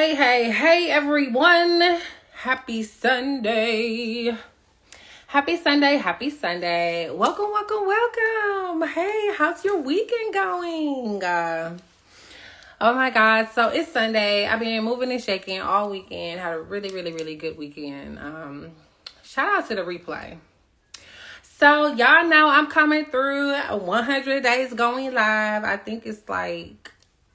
Hey, everyone. Happy Sunday. Happy Sunday. Welcome. Hey, how's your weekend going? Oh my God. So it's Sunday. I've been moving and shaking all weekend. Had a really good weekend. Shout out to the replay. So y'all know I'm coming through 100 days going live. I think it's like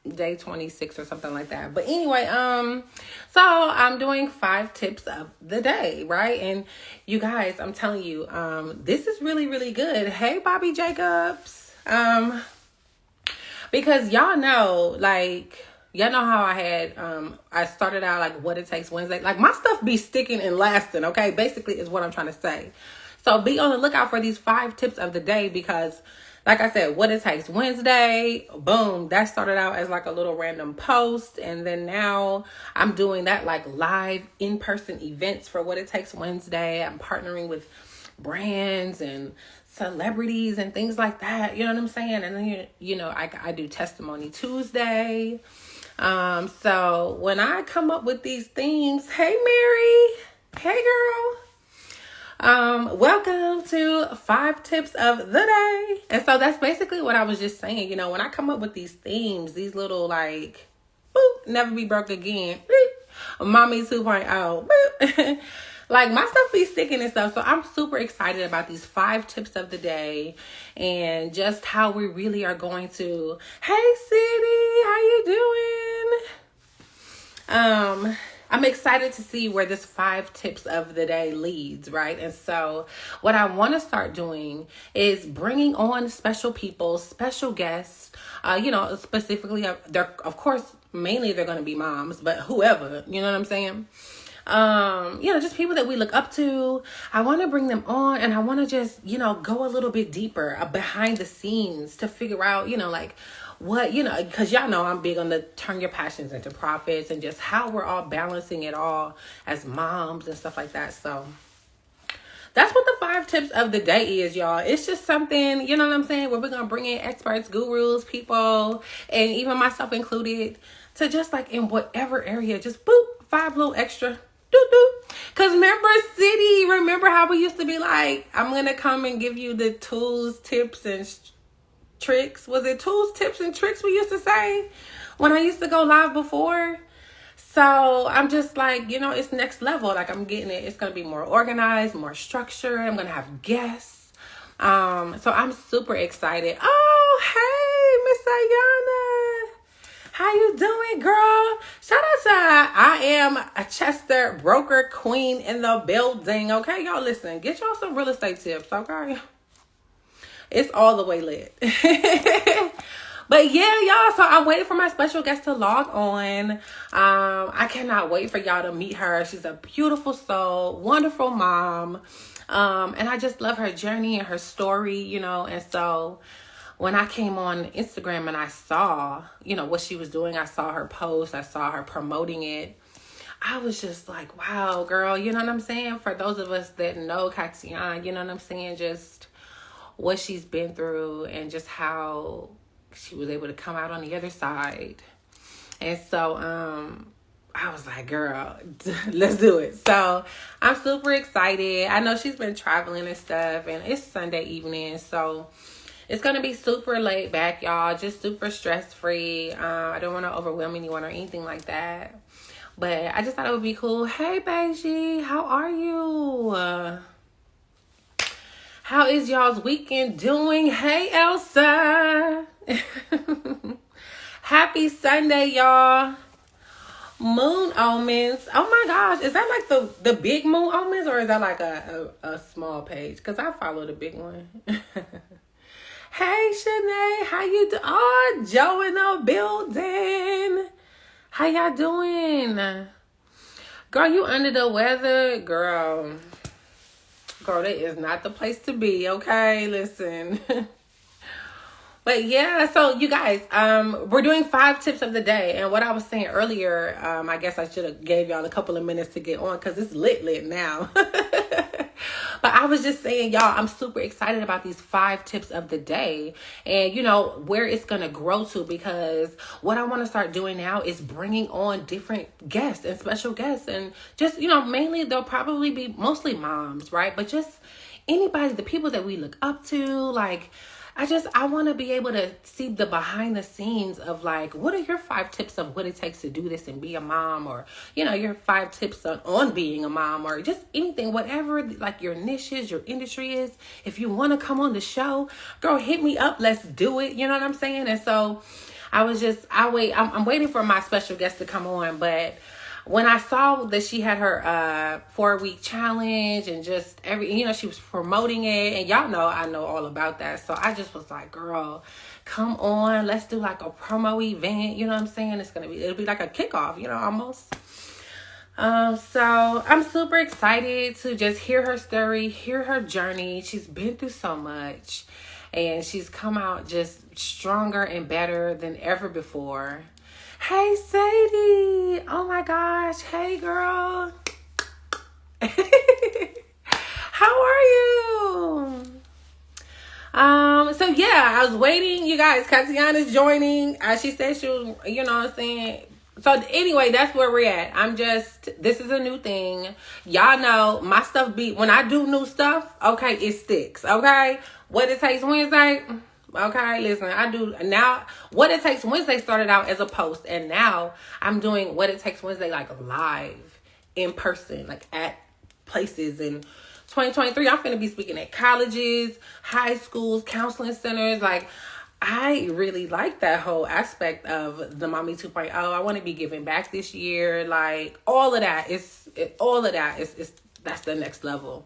day 26 or something like that. But anyway, so I'm doing 5 tips of the day, right? And you guys, I'm telling you, this is really good. Hey, Bobby Jacobs. Because y'all know how I started out like What It Takes Wednesday. Like my stuff be sticking and lasting, okay? Basically is what I'm trying to say. So be on the lookout for these 5 tips of the day because like I said, What It Takes Wednesday, boom, that started out as like a little random post. And then now I'm doing that like live in-person events for What It Takes Wednesday. I'm partnering with brands and celebrities and things like that. You know what I'm saying? And then, I do Testimony Tuesday. So when I come up with these themes, hey, Mary, hey, girl. Welcome to 5 tips of the day. And so that's basically what I was just saying. When I come up with these themes, these little like, boop, never be broke again, boop, mommy 2.0, boop. Like my stuff be sticking and stuff. So I'm super excited about these 5 tips of the day and just how we really are going to, hey, City, how you doing? I'm excited to see where this 5 tips of the day leads, right? And so what I want to start doing is bringing on special people, special guests, specifically, they're, of course, mainly they're going to be moms, but whoever, you know what I'm saying? Just people that we look up to. I want to bring them on and I want to just, go a little bit deeper behind the scenes to figure out, what, because y'all know I'm big on the turn your passions into profits and just how we're all balancing it all as moms and stuff like that. So that's what the 5 tips of the day is, y'all. It's just something, you know what I'm saying, where we're going to bring in experts, gurus, people, and even myself included to just like in whatever area, just boop, 5 little extra. Because remember how we used to be like, I'm going to come and give you the tools, tips, and tricks. Was it tools, tips, and tricks we used to say when I used to go live before? So I'm just like, it's next level. Like I'm getting it. It's going to be more organized, more structured. I'm going to have guests. So I'm super excited. Oh, hey, Miss Ayana. How you doing, girl? Shout out to I am a Chester broker queen in the building. Okay, y'all listen. Get y'all some real estate tips, okay? It's all the way lit. But yeah, y'all. So I'm waiting for my special guest to log on. I cannot wait for y'all to meet her. She's a beautiful soul, wonderful mom. And I just love her journey and her story, and so when I came on Instagram and I saw, what she was doing, I saw her post, I saw her promoting it. I was just like, wow, girl, you know what I'm saying? For those of us that know Katian, you know what I'm saying? Just what she's been through and just how she was able to come out on the other side. And so, I was like, girl, let's do it. So I'm super excited. I know she's been traveling and stuff and it's Sunday evening. So it's going to be super laid back, y'all. Just super stress-free. I don't want to overwhelm anyone or anything like that. But I just thought it would be cool. Hey, Beiji, how are you? How is y'all's weekend doing? Hey, Elsa. Happy Sunday, y'all. Moon omens. Oh my gosh. Is that like the big moon omens or is that like a small page? Because I follow the big one. Hey, Shanae, how you doing? Oh, Joe in the building. How y'all doing? Girl, you under the weather? Girl, that is not the place to be, okay? Listen. But yeah, so you guys, we're doing 5 tips of the day. And what I was saying earlier, I guess I should have gave y'all a couple of minutes to get on because it's lit now. But I was just saying, y'all, I'm super excited about these 5 tips of the day and, you know, where it's going to grow to, because what I want to start doing now is bringing on different guests and special guests, and just, you know, mainly they'll probably be mostly moms, right? But just anybody, the people that we look up to, like, I want to be able to see the behind the scenes of, like, what are your 5 tips of what it takes to do this and be a mom, or, you know, your 5 tips on being a mom, or just anything, whatever, like, your niches, your industry is. If you want to come on the show, girl, hit me up. Let's do it. You know what I'm saying? And so I'm waiting for my special guest to come on, but when I saw that she had her 4-week challenge and just she was promoting it, and y'all know I know all about that. So I just was like, girl, come on, let's do like a promo event. You know what I'm saying? It'll be like a kickoff, you know, almost. So I'm super excited to just hear her story, hear her journey. She's been through so much, and she's come out just stronger and better than ever before. Hey, Sadie. Oh my gosh. Hey, girl. How are you? So yeah, I was waiting. You guys, Katiana's joining. She said she was, you know what I'm saying? So anyway, that's where we're at. This is a new thing. Y'all know my stuff when I do new stuff, okay, it sticks, okay? What It Takes Wednesday, okay, listen, I do now. What It Takes Wednesday started out as a post, and now I'm doing What It Takes Wednesday like live, in person, like at places. In 2023, I'm gonna be speaking at colleges, high schools, counseling centers. Like, I really like that whole aspect of the Mommy 2.0. I want to be giving back this year. Like, all of that is that's the next level.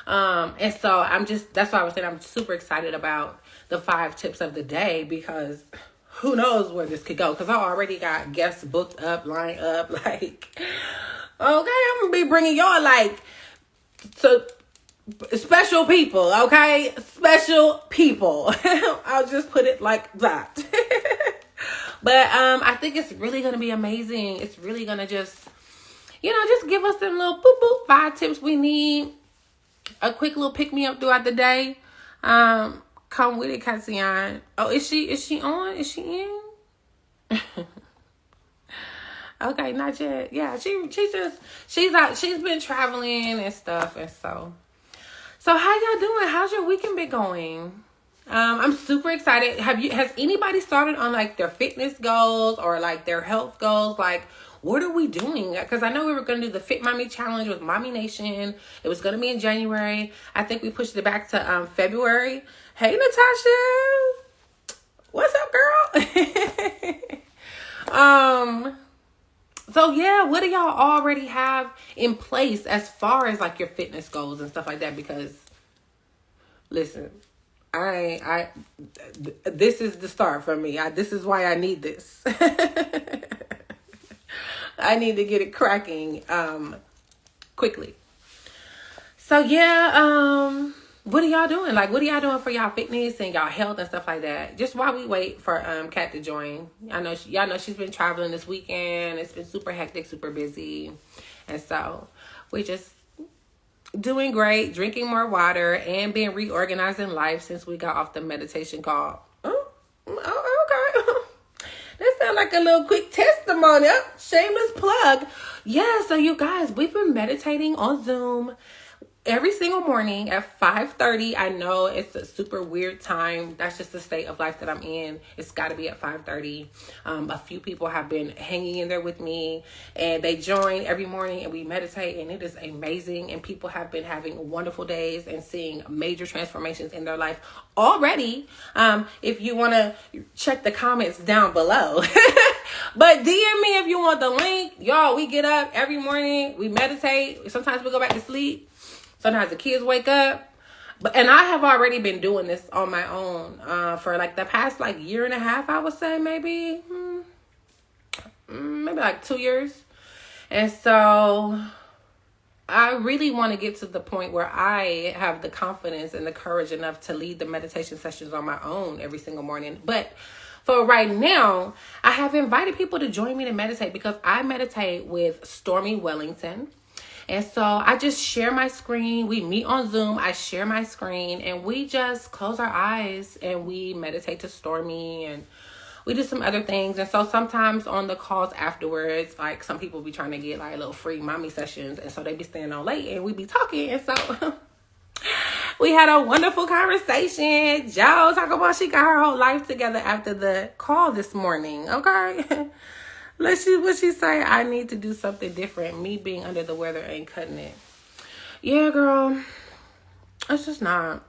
And so that's why I was saying I'm super excited about the 5 tips of the day, because who knows where this could go, because I already got guests booked up, lined up, like, okay, I'm gonna be bringing y'all like to special people, okay, special people. I'll just put it like that. But I think it's really gonna be amazing. It's really gonna just give us them little boop boop 5 tips we need, a quick little pick me up throughout the day. Come with it, Katiana. Oh, is she on? Is she in? Okay, not yet. Yeah, she's out. She's been traveling and stuff, and so how y'all doing? How's your weekend been going? I'm super excited. Has anybody started on like their fitness goals or like their health goals? Like, what are we doing? Because I know we were going to do the Fit Mommy Challenge with Mommy Nation. It was going to be in January. I think we pushed it back to February. Hey, Natasha. What's up, girl? So yeah, what do y'all already have in place as far as like your fitness goals and stuff like that? Because listen, this is the start for me. This is why I need this. I need to get it cracking quickly. So yeah, what are y'all doing? Like, what are y'all doing for y'all fitness and y'all health and stuff like that? Just while we wait for Kat to join. I know y'all know she's been traveling this weekend. It's been super hectic, super busy. And so we just doing great, drinking more water, and being reorganized in life since we got off the meditation call. Oh, okay. That sounds like a little quick testimony. Shameless plug. Yeah, so you guys, we've been meditating on Zoom every single morning at 5:30. I know it's a super weird time. That's just the state of life that I'm in. It's got to be at 5:30. A few people have been hanging in there with me, and they join every morning, and we meditate, and it is amazing. And people have been having wonderful days and seeing major transformations in their life already. If you want to check the comments down below. But DM me if you want the link. Y'all, we get up every morning. We meditate. Sometimes we go back to sleep. Sometimes the kids wake up. And I have already been doing this on my own for like the past like year and a half, I would say, maybe like 2 years. And so I really want to get to the point where I have the confidence and the courage enough to lead the meditation sessions on my own every single morning. But for right now, I have invited people to join me to meditate because I meditate with Stormy Wellington. And so I just share my screen. We meet on Zoom. I share my screen and we just close our eyes and we meditate to Stormy and we do some other things. And so sometimes on the calls afterwards, like some people be trying to get like little free mommy sessions. And so they be staying on late and we be talking. And so we had a wonderful conversation. Joe talk about she got her whole life together after the call this morning. Okay. What she say? I need to do something different. Me being under the weather ain't cutting it. Yeah, girl. It's just not.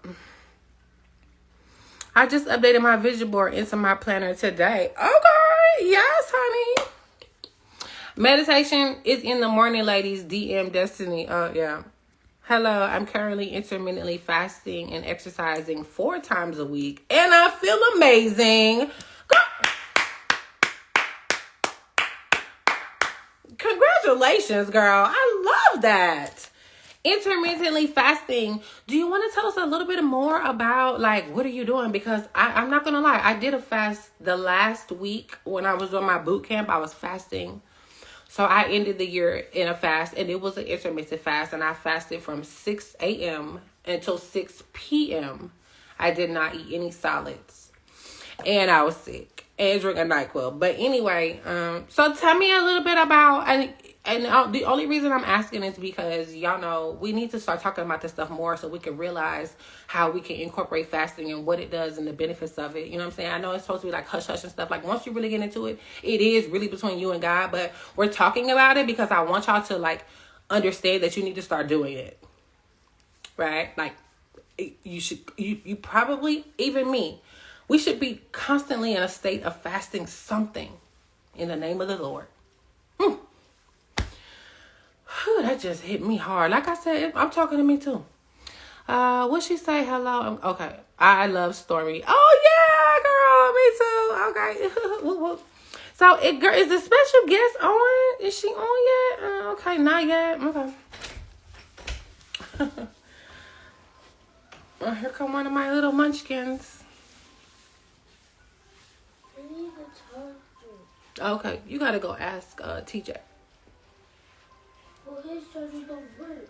I just updated my vision board into my planner today. Okay. Yes, honey. Meditation is in the morning, ladies. DM Destiny. Oh, yeah. Hello, I'm currently intermittently fasting and exercising 4 times a week. And I feel amazing. Congratulations, girl. I love that. Intermittently fasting. Do you want to tell us a little bit more about, like, what are you doing? Because I'm not going to lie. I did a fast the last week when I was on my boot camp. I was fasting. So I ended the year in a fast, and it was an intermittent fast. And I fasted from 6 a.m. until 6 p.m. I did not eat any solids. And I was sick. And drink a NyQuil. But anyway, so tell me a little bit about, and the only reason I'm asking is because y'all know we need to start talking about this stuff more so we can realize how we can incorporate fasting and what it does and the benefits of it. You know what I'm saying? I know it's supposed to be like hush hush and stuff. Like once you really get into it, it is really between you and God. But we're talking about it because I want y'all to like understand that you need to start doing it. Right? Like you probably, even me, we should be constantly in a state of fasting something in the name of the Lord. Whew, that just hit me hard. Like I said, I'm talking to me too. What she say? Hello. Okay. I love Stormy. Oh yeah, girl. Me too. Okay. So is the special guest on? Is she on yet? Okay, not yet. Okay. Well, here come one of my little munchkins. Okay, you gotta go ask TJ. Well, his charger don't work.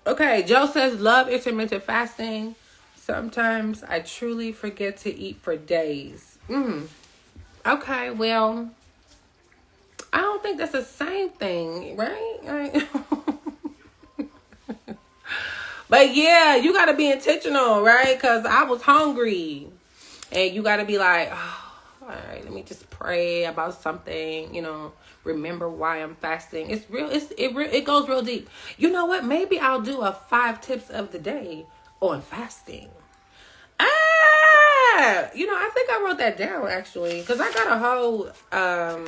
Okay, Joe says love intermittent fasting. Sometimes I truly forget to eat for days. Okay, well, I don't think that's the same thing, right? But yeah, you gotta be intentional, right? Because I was hungry. And you gotta be like, oh, all right, let me just pray about something, remember why I'm fasting. It's real. It goes real deep. You know what? Maybe I'll do a 5 tips of the day on fasting. I think I wrote that down actually. Cause I got a whole, I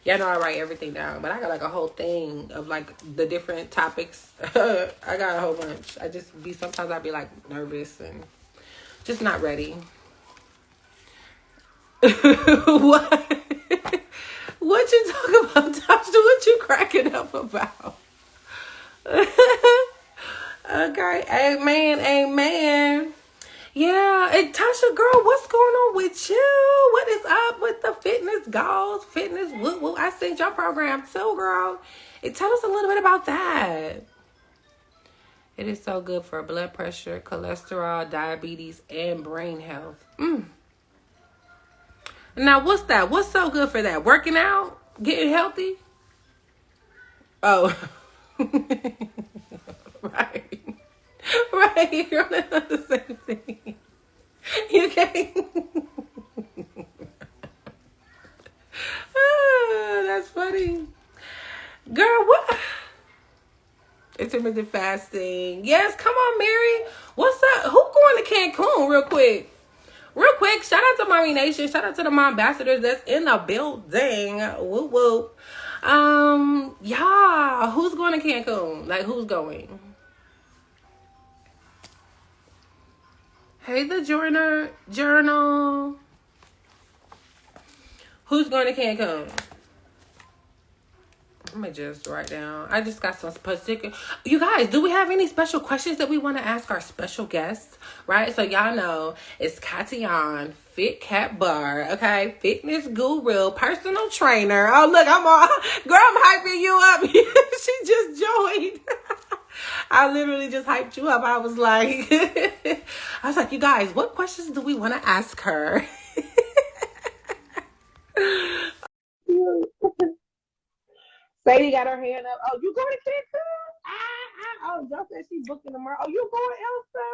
write everything down, but I got like a whole thing of like the different topics. I got a whole bunch. Sometimes I'd be like nervous and just not ready. What? What you talking about, Tasha? What you cracking up about? Okay, amen. Yeah, and Tasha, girl, what's going on with you? What is up with the fitness goals, fitness? Woo. I seen your program too, girl. Tell us a little bit about that. It is so good for blood pressure, cholesterol, diabetes, and brain health. Now, what's that? What's so good for that? Working out? Getting healthy? Oh. Right. You're not the same thing. You can't. That's funny. Girl, what? Intermittent fasting. Yes, come on, Mary. What's up? Who going to Cancun real quick? Shout out to Mommy Nation. Shout out to the mom ambassadors that's in the building. Whoop, whoop. Yeah, who's going to Cancun? Like, who's going? Hey, the journal. Who's going to Cancun? Let me just write down. I just got some specific. You guys, do we have any special questions that we want to ask our special guests? Right? So y'all know it's Katian, Fit Cat Bar, okay? Fitness guru, personal trainer. Oh, look, I'm all, girl, I'm hyping you up. She just joined. I literally just hyped you up. I was like, you guys, what questions do we want to ask her? Sadie got her hand up. Oh, you going to Cancun? Oh, Joe said she's booking tomorrow. Oh, you going, Elsa?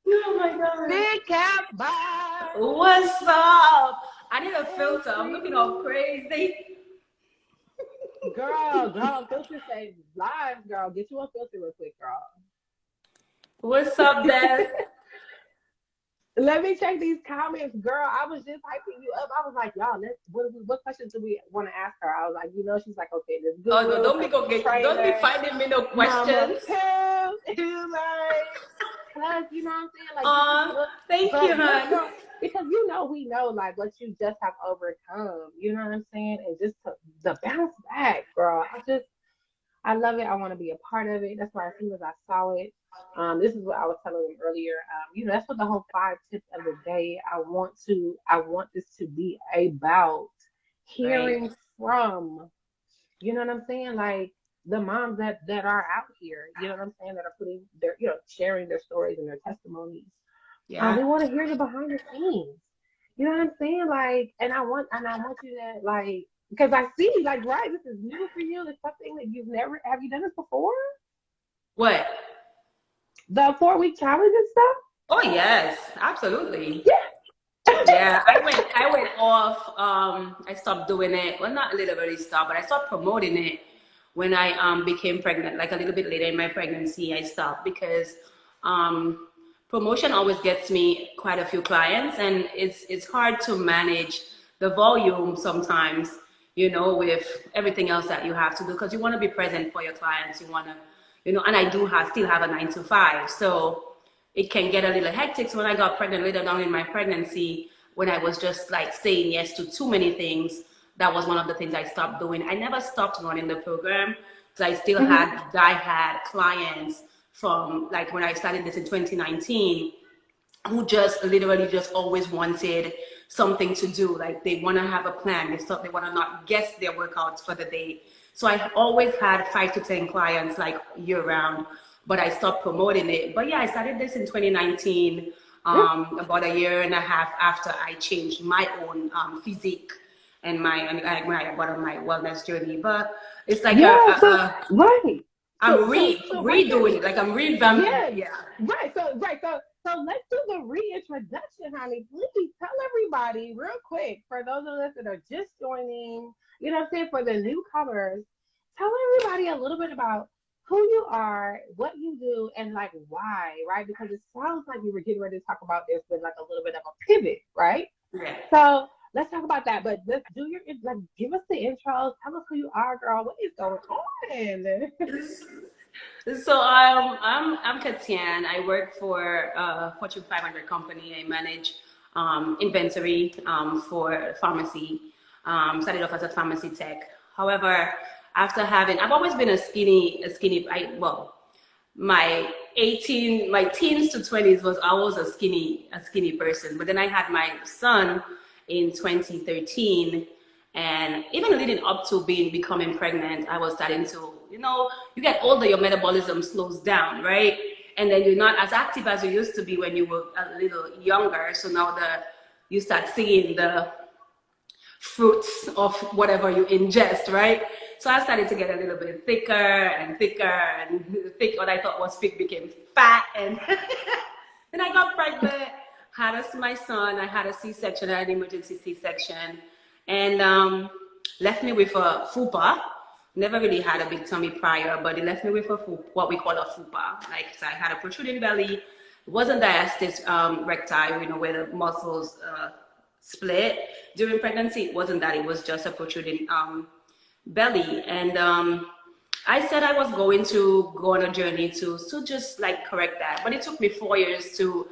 Oh my god. Big Cat Bar. What's up? I need a filter. I'm looking all crazy. Girl, filter say live, girl. Get you a filter real quick, girl. What's up, Des? Let me check these comments, girl. I was just hyping you up. I was like, y'all, what questions do we want to ask her? I was like, she's like, okay, this good. Oh no, don't be finding me no questions. Cause you know what I'm saying? Like, thank you, hon. Because we know like what you just have overcome. You know what I'm saying? And just the bounce back, girl. I love it. I want to be a part of it. That's why as soon as I saw it, this is what I was telling them earlier. That's what the whole 5 tips of the day. I want this to be about hearing from, you know what I'm saying? Like the moms that are out here, you know what I'm saying, that are putting their, sharing their stories and their testimonies. Yeah. We want to hear the behind the scenes. You know what I'm saying? Like, and I want you to like, because I see like, right, this is new for you. It's something that have you done this before? What? The 4-week challenge and stuff? Oh yes, absolutely. Yeah. Yeah, I went off. I stopped doing it. Well, not literally stopped, but I stopped promoting it when I became pregnant. Like a little bit later in my pregnancy, I stopped because promotion always gets me quite a few clients, and it's hard to manage the volume sometimes, with everything else that you have to do, because you want to be present for your clients. You want to, and I still have a 9 to 5, so it can get a little hectic. So when I got pregnant later on in my pregnancy, when I was just like saying yes to too many things, that was one of the things I stopped doing. I never stopped running the program because I still had clients from like when I started this in 2019 who just literally just always wanted something to do. Like they want to have a plan. They want to not guess their workouts for the day. So I always had 5 to 10 clients like year round, but I stopped promoting it. But yeah, I started this in 2019, about a year and a half after I changed my own physique and my wellness journey. But it's like right. I'm redoing it, like I'm revamping. Yeah. Right. So let's do the reintroduction, honey. Please tell everybody real quick, for those of us that are just joining, you know what I'm saying, for the newcomers, tell everybody a little bit about who you are, what you do, and like why, right? Because it sounds like we were getting ready to talk about this with like a little bit of a pivot, right? Yeah. So let's talk about that. But let's do give us the intros. Tell us who you are, girl. What is going on? So I'm Katian. I work for a Fortune 500 company. I manage inventory for pharmacy. Started off as a pharmacy tech. However, I've always been my teens to 20s was always a skinny person. But then I had my son in 2013, and even leading up to becoming pregnant, I was starting to, you get older, your metabolism slows down, right? And then you're not as active as you used to be when you were a little younger. So now you start seeing the fruits of whatever you ingest, right? So I started to get a little bit thicker, and what I thought was thick became fat, and then I got pregnant, had my son. I had a C-section, I had an emergency C-section, and left me with a FUPA. Never really had a big tummy prior, but it left me with what we call a FUPA. Like, so I had a protruding belly. It wasn't diastasis recti, where the muscles split during pregnancy. It wasn't that. It was just a protruding belly. And I said I was going to go on a journey to just like correct that. But it took me 4 years to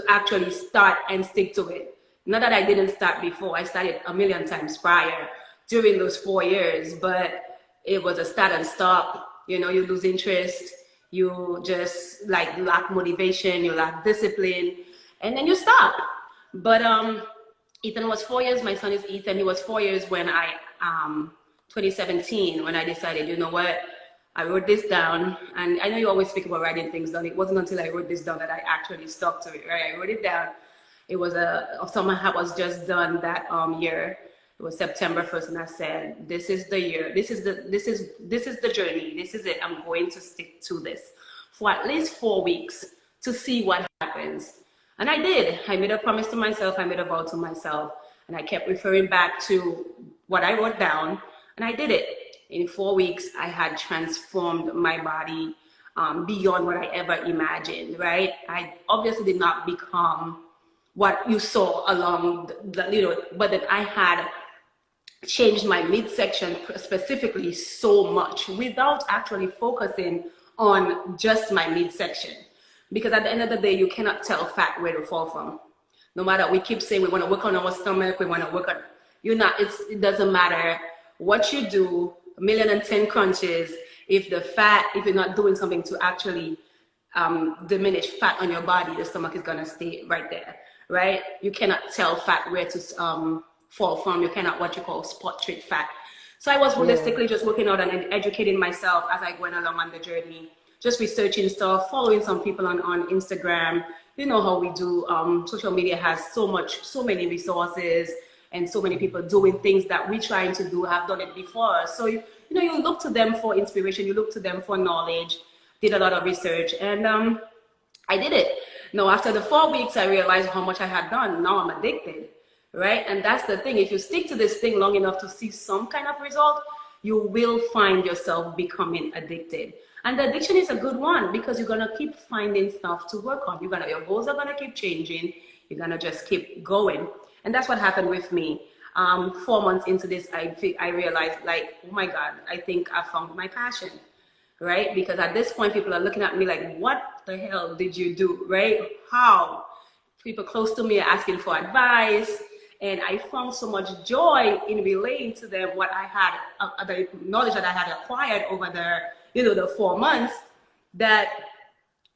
actually start and stick to it. Not that I didn't start before. I started a million times prior during those 4 years, but it was a start and stop. You know, you lose interest, you just like lack motivation, you lack discipline, and then you stop. But Ethan was 4 years. My son is Ethan. He was 4 years when 2017, when I decided, you know what, I wrote this down. And I know you always speak about writing things down. It wasn't until I wrote this down that I actually stuck to it, right? I wrote it down. It was a summer that was just done that year. It was September 1st, and I said, this is the year. This is the journey. This is it. I'm going to stick to this for at least 4 weeks to see what happens. And I did. I made a promise to myself. I made a vow to myself. And I kept referring back to what I wrote down. And I did it. In 4 weeks, I had transformed my body beyond what I ever imagined, right? I obviously did not become what you saw along but then I had changed my midsection specifically so much without actually focusing on just my midsection. Because at the end of the day, you cannot tell fat where to fall from. No matter, we keep saying we want to work on our stomach, we want to work on, it doesn't matter what you do, 1,010 crunches, if you're not doing something to actually diminish fat on your body, the stomach is going to stay right there, right? You cannot tell fat where to fall from. You cannot what you call spot treat fat. So I was holistically just working out and educating myself as I went along on the journey, just researching stuff, following some people on Instagram. You know how we do. Social media has so many resources and so many people doing things that we trying to do, have done it before. So, you look to them for inspiration. You look to them for knowledge, did a lot of research, and I did it. Now, after the 4 weeks, I realized how much I had done. Now I'm addicted, right? And that's the thing. If you stick to this thing long enough to see some kind of result, you will find yourself becoming addicted. And the addiction is a good one because you're gonna keep finding stuff to work on. Your goals are gonna keep changing. You're gonna just keep going. And that's what happened with me. 4 months into this, I realized, like, oh my God, I think I found my passion, right? Because at this point, people are looking at me like, what the hell did you do, right? How? People close to me are asking for advice. And I found so much joy in relaying to them what I had, the knowledge that I had acquired over the 4 months, that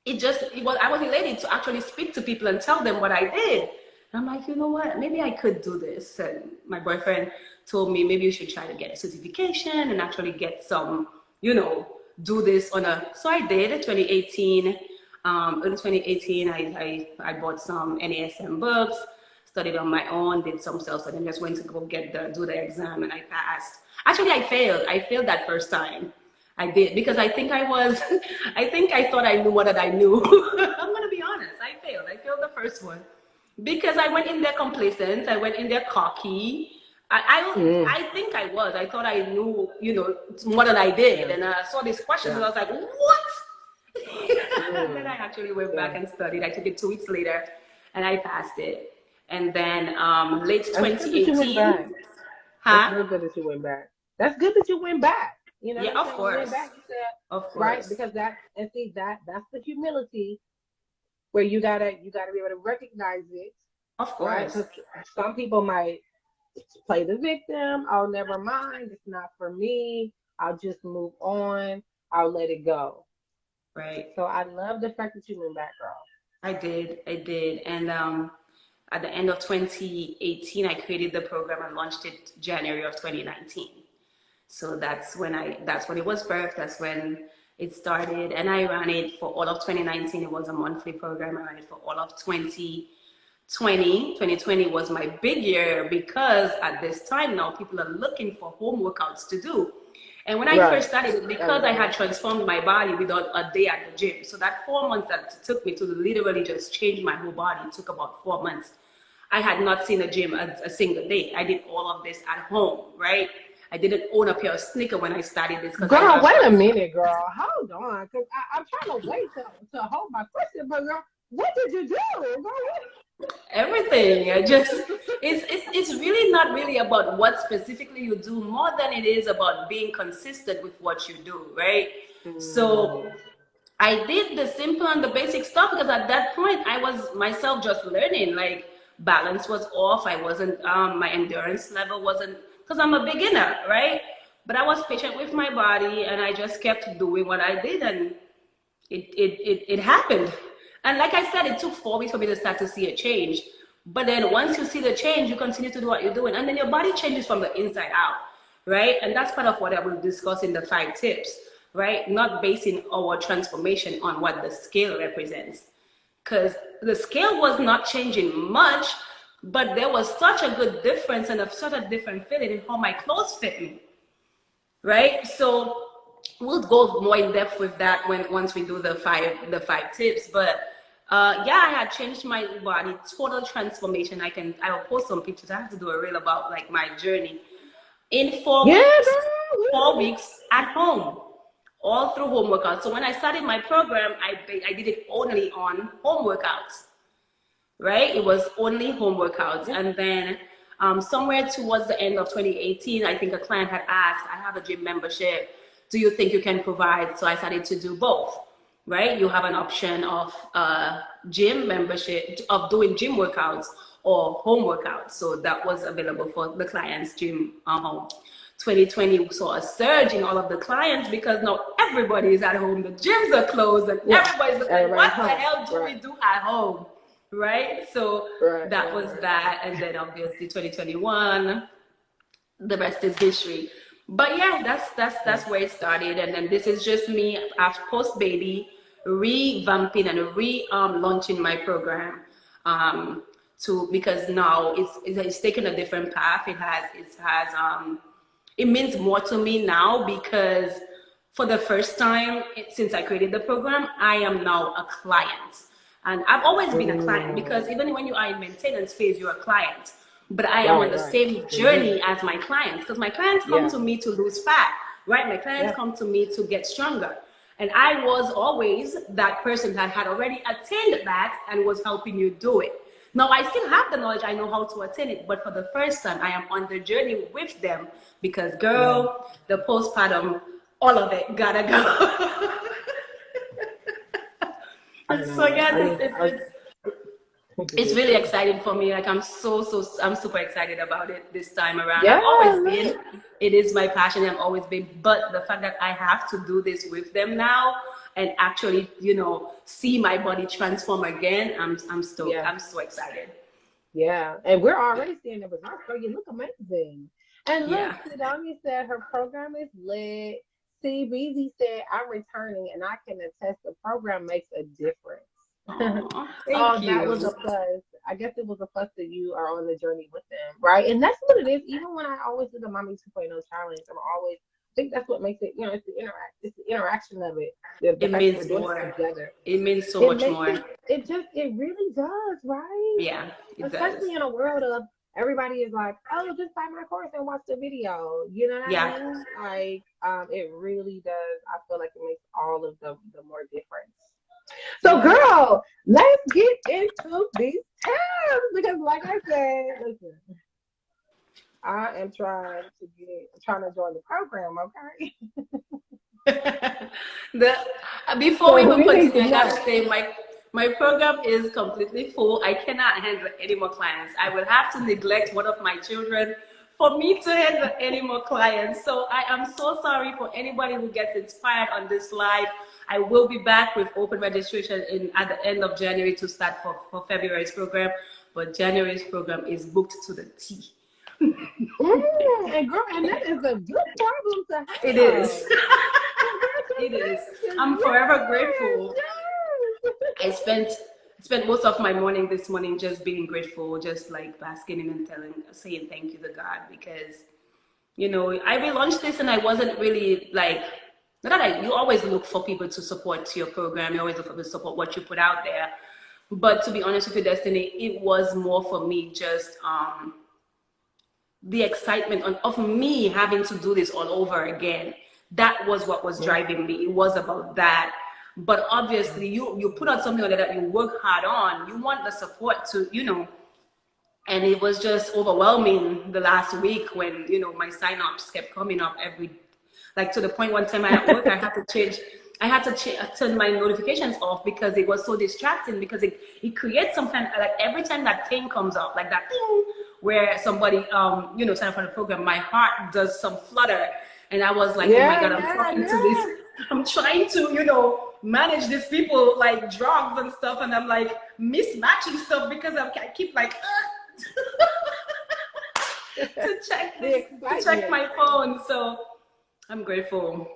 I was elated to actually speak to people and tell them what I did. And I'm like, you know what, maybe I could do this. And my boyfriend told me, maybe you should try to get a certification and actually get some, do this so I did. 2018, in 2018, I bought some NASM books, studied on my own, did some self-study, and just went to go do the exam, and I passed. Actually, I failed that first time. I did, because I thought I knew what I knew. I'm gonna be honest, I failed the first one. Because I went in there complacent, I went in there cocky. I think I thought I knew, more than I did. And I saw these questions and I was like, what? And then I actually went back and studied. I took it 2 weeks later and I passed it. And then late 2018. That's real good that you went back. That's good that you went back. Yeah, of course. You went back, you said, of course. Right? Because that's the humility where you gotta be able to recognize it. Of course. Right? Some people might play the victim. Oh, never mind. It's not for me. I'll just move on. I'll let it go. Right. So I love the fact that you went back, girl. I did. And at the end of 2018, I created the program and launched it January of 2019. So that's when it was birthed. That's when it started, and I ran it for all of 2019. It was a monthly program. I ran it for all of 2020. 2020 was my big year because at this time now people are looking for home workouts to do. And when I first started, because I had transformed my body without a day at the gym, so that 4 months that it took me to literally just change my whole body, it took about 4 months. I had not seen a gym a single day. I did all of this at home, right? I didn't own a pair of sneakers when I started this. Girl, wait a minute, girl. Hold on, because I'm trying to wait to hold my question. But girl, what did you do? Girl, everything. It's really not really about what specifically you do, more than it is about being consistent with what you do, right? So I did the simple and the basic stuff because at that point I was myself just learning. Like, balance was off. I wasn't, my endurance level wasn't, because I'm a beginner, right? But I was patient with my body, and I just kept doing what I did, and it happened. And like I said, it took 4 weeks for me to start to see a change. But then once you see the change, you continue to do what you're doing, and then your body changes from the inside out, right? And that's part of what I will discuss in the 5 tips, right? Not basing our transformation on what the scale represents, because the scale was not changing much, but there was such a good difference and such a different feeling in how my clothes fit me, right? So we'll go more in depth with that once we do the five tips. But yeah, I had changed my body, total transformation. I will post some pictures. I have to do a reel about like my journey in 4 weeks, 4 weeks at home, all through home workouts. So when I started my program, I did it only on home workouts, right? It was only home workouts. And then somewhere towards the end of 2018, I think a client had asked, I have a gym membership. Do you think you can provide? So I started to do both, right? You have an option of gym membership, of doing gym workouts or home workouts. So that was available for the clients' gym home. 2020 saw a surge in all of the clients because now everybody is at home. The gyms are closed and everybody's looking, what the hell do we do at home? Right? So that was that. And then obviously 2021, the rest is history. But yeah, that's where it started. And then this is just me after post baby revamping and launching my program because now it's taken a different path. It means more to me now because for the first time since I created the program, I am now a client. And I've always been a client because even when you are in maintenance phase, you're a client. But I am on the same journey as my clients because my clients come to me to lose fat, right? My clients come to me to get stronger. And I was always that person that had already attained that and was helping you do it. Now, I still have the knowledge. I know how to attain it. But for the first time, I am on the journey with them because, girl, the postpartum, all of it gotta go. So, yes, it's really exciting for me. Like I'm super excited about it this time around. I've always been. It is my passion. I've always been. But the fact that I have to do this with them now and actually, see my body transform again, I'm stoked. I'm so excited. Yeah, and we're already seeing the results. So you look amazing. And look, Sidami said her program is lit. CBZ said I'm returning, and I can attest the program makes a difference. Thank you. That was a plus. I guess it was a plus that you are on the journey with them, right? And that's what it is. Even when I always do the Mommy 2.0 challenge, I think that's what makes it. It's the interaction of it. It means more. Together. It means so much more. It really does, right? Yeah, especially in a world of everybody is like, oh, just buy my course and watch the video. You know what I mean? Like, it really does. I feel like it makes all of the more difference. So, girl, let's get into these tabs because, like I said, listen, I am trying to join the program. Okay. Before we even continue, I gotta say my program is completely full. I cannot handle any more clients. I will have to neglect one of my children for me to handle any more clients. So I am so sorry for anybody who gets inspired on this live. I will be back with open registration at the end of January to start for February's program. But January's program is booked to the T. And girl, and that is a good problem to have. It is. It is. I'm forever grateful. I spent most of my morning this morning just being grateful, just like basking in and saying thank you to God because, I relaunched this and I wasn't really like, you always look for people to support your program. You always look for people to support what you put out there. But to be honest with you, Destiny, it was more for me just the excitement of me having to do this all over again. That was what was driving me. It was about that. But obviously, you put out something like that you work hard on. You want the support to, and it was just overwhelming the last week when, my sign-ups kept coming up to the point one time at work, I had to change I had to turn my notifications off because it was so distracting, because it creates some kind of, like, every time that thing comes up, like that thing where somebody, you know, sign up for the program, my heart does some flutter. And I was like, oh my God, I'm talking to this, I'm trying to, you know, manage these people like drugs and stuff. And I'm like mismatching stuff because I keep like, to check my phone. So I'm grateful.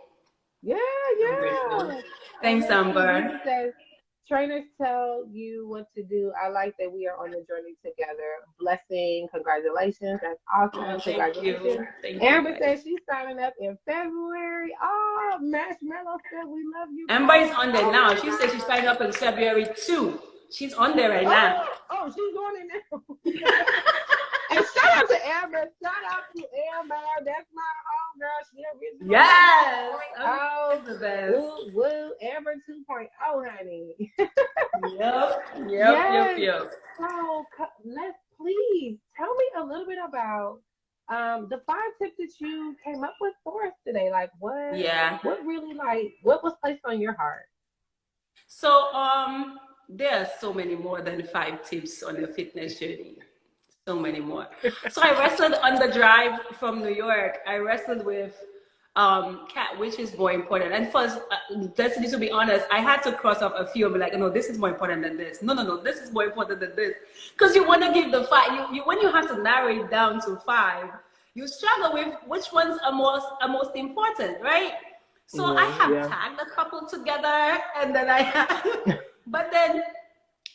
Yeah. I'm grateful. Thanks, Amber. Trainers tell you what to do. I like that we are on the journey together. Blessing, congratulations. That's awesome. Oh, Congratulations. Amber says she's signing up in February. Oh, Marshmallow said we love you. Amber is on there now. She said she's signing up in February too. She's on there right now. Oh, she's on it now. And shout out to Amber. Shout out to Amber. That's my homegirl. She originally. Yes. Oh, the best. Woo. Amber 2.0, honey. Yep. So let's please tell me a little bit about the 5 tips that you came up with for us today. Like what? Yeah. What really, like, what was placed on your heart? So there are so many more than 5 tips on your fitness journey. So many more. So I wrestled on the drive from New York. I wrestled with Kat, which is more important. And first, Destiny, to be honest, I had to cross off a few and be like, no, this is more important than this. No, this is more important than this. Because you want to give the 5, when you have to narrow it down to 5, you struggle with which ones are most important, right? So I have tagged a couple together, and then I have, but then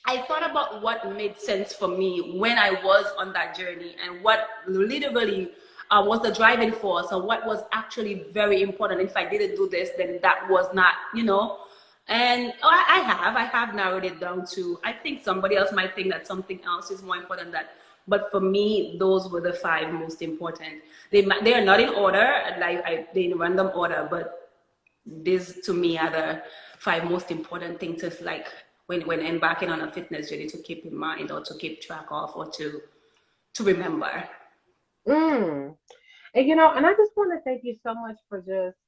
I thought about what made sense for me when I was on that journey, and what literally was the driving force, and what was actually very important. If I didn't do this, then that was not, you know. And I have narrowed it down to, I think somebody else might think that something else is more important than, but for me, those were the 5 most important. They are not in order, like they're in random order, but these to me are the 5 most important things, is like when embarking on a fitness journey, to keep in mind, or to keep track of, or to remember. And you know, and I just want to thank you so much for just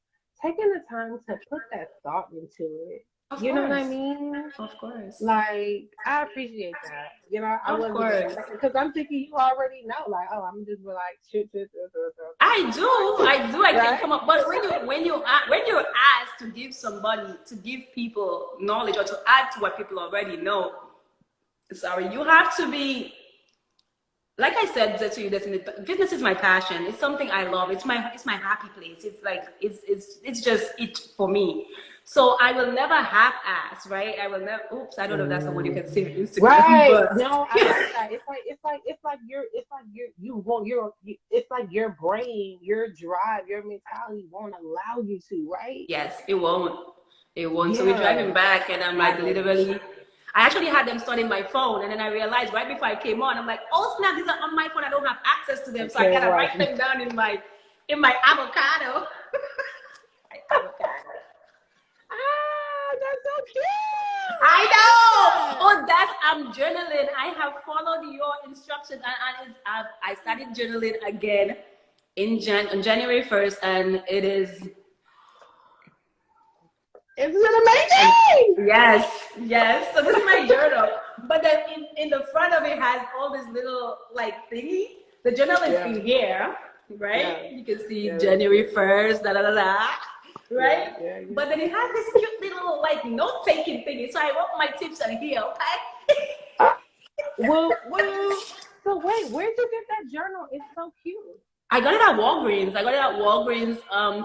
taking the time to put that thought into it. You know what I mean? Of course. Like, I appreciate that. You know, I wasn't, because I'm thinking you already know. Like, oh, I'm just like shit. I do. I can come up. But when you're asked to give people knowledge, or to add to what people already know, sorry, you have to be. Like I said to you, fitness is my passion. It's something I love. It's my happy place. It's like it's just it for me. So I will never half-ass, right? I will never. Oops, I don't know if that's what you can see on Instagram. Right? But. No, I like that. It's like your brain, your drive, your mentality won't allow you to, right? Yes, it won't. It won't. Yeah. So we're driving back, and I'm like literally. I actually had them stored in my phone, and then I realized right before I came on, I'm like, oh snap, these are on my phone. I don't have access to them, so I gotta write them down in my avocado. That's so cute. I know. Oh, I'm journaling. I have followed your instructions, and I started journaling again on January 1st, and it is. It's amazing. Yes. So this is my journal, but then in the front of it has all this little like thingy. The journal is in here, right? Yeah. You can see January 1st, right? Yeah. But then it has this cute little like note-taking thingy. So I wrote my tips on here, okay? Well, so wait, where'd you get that journal? It's so cute. I got it at Walgreens.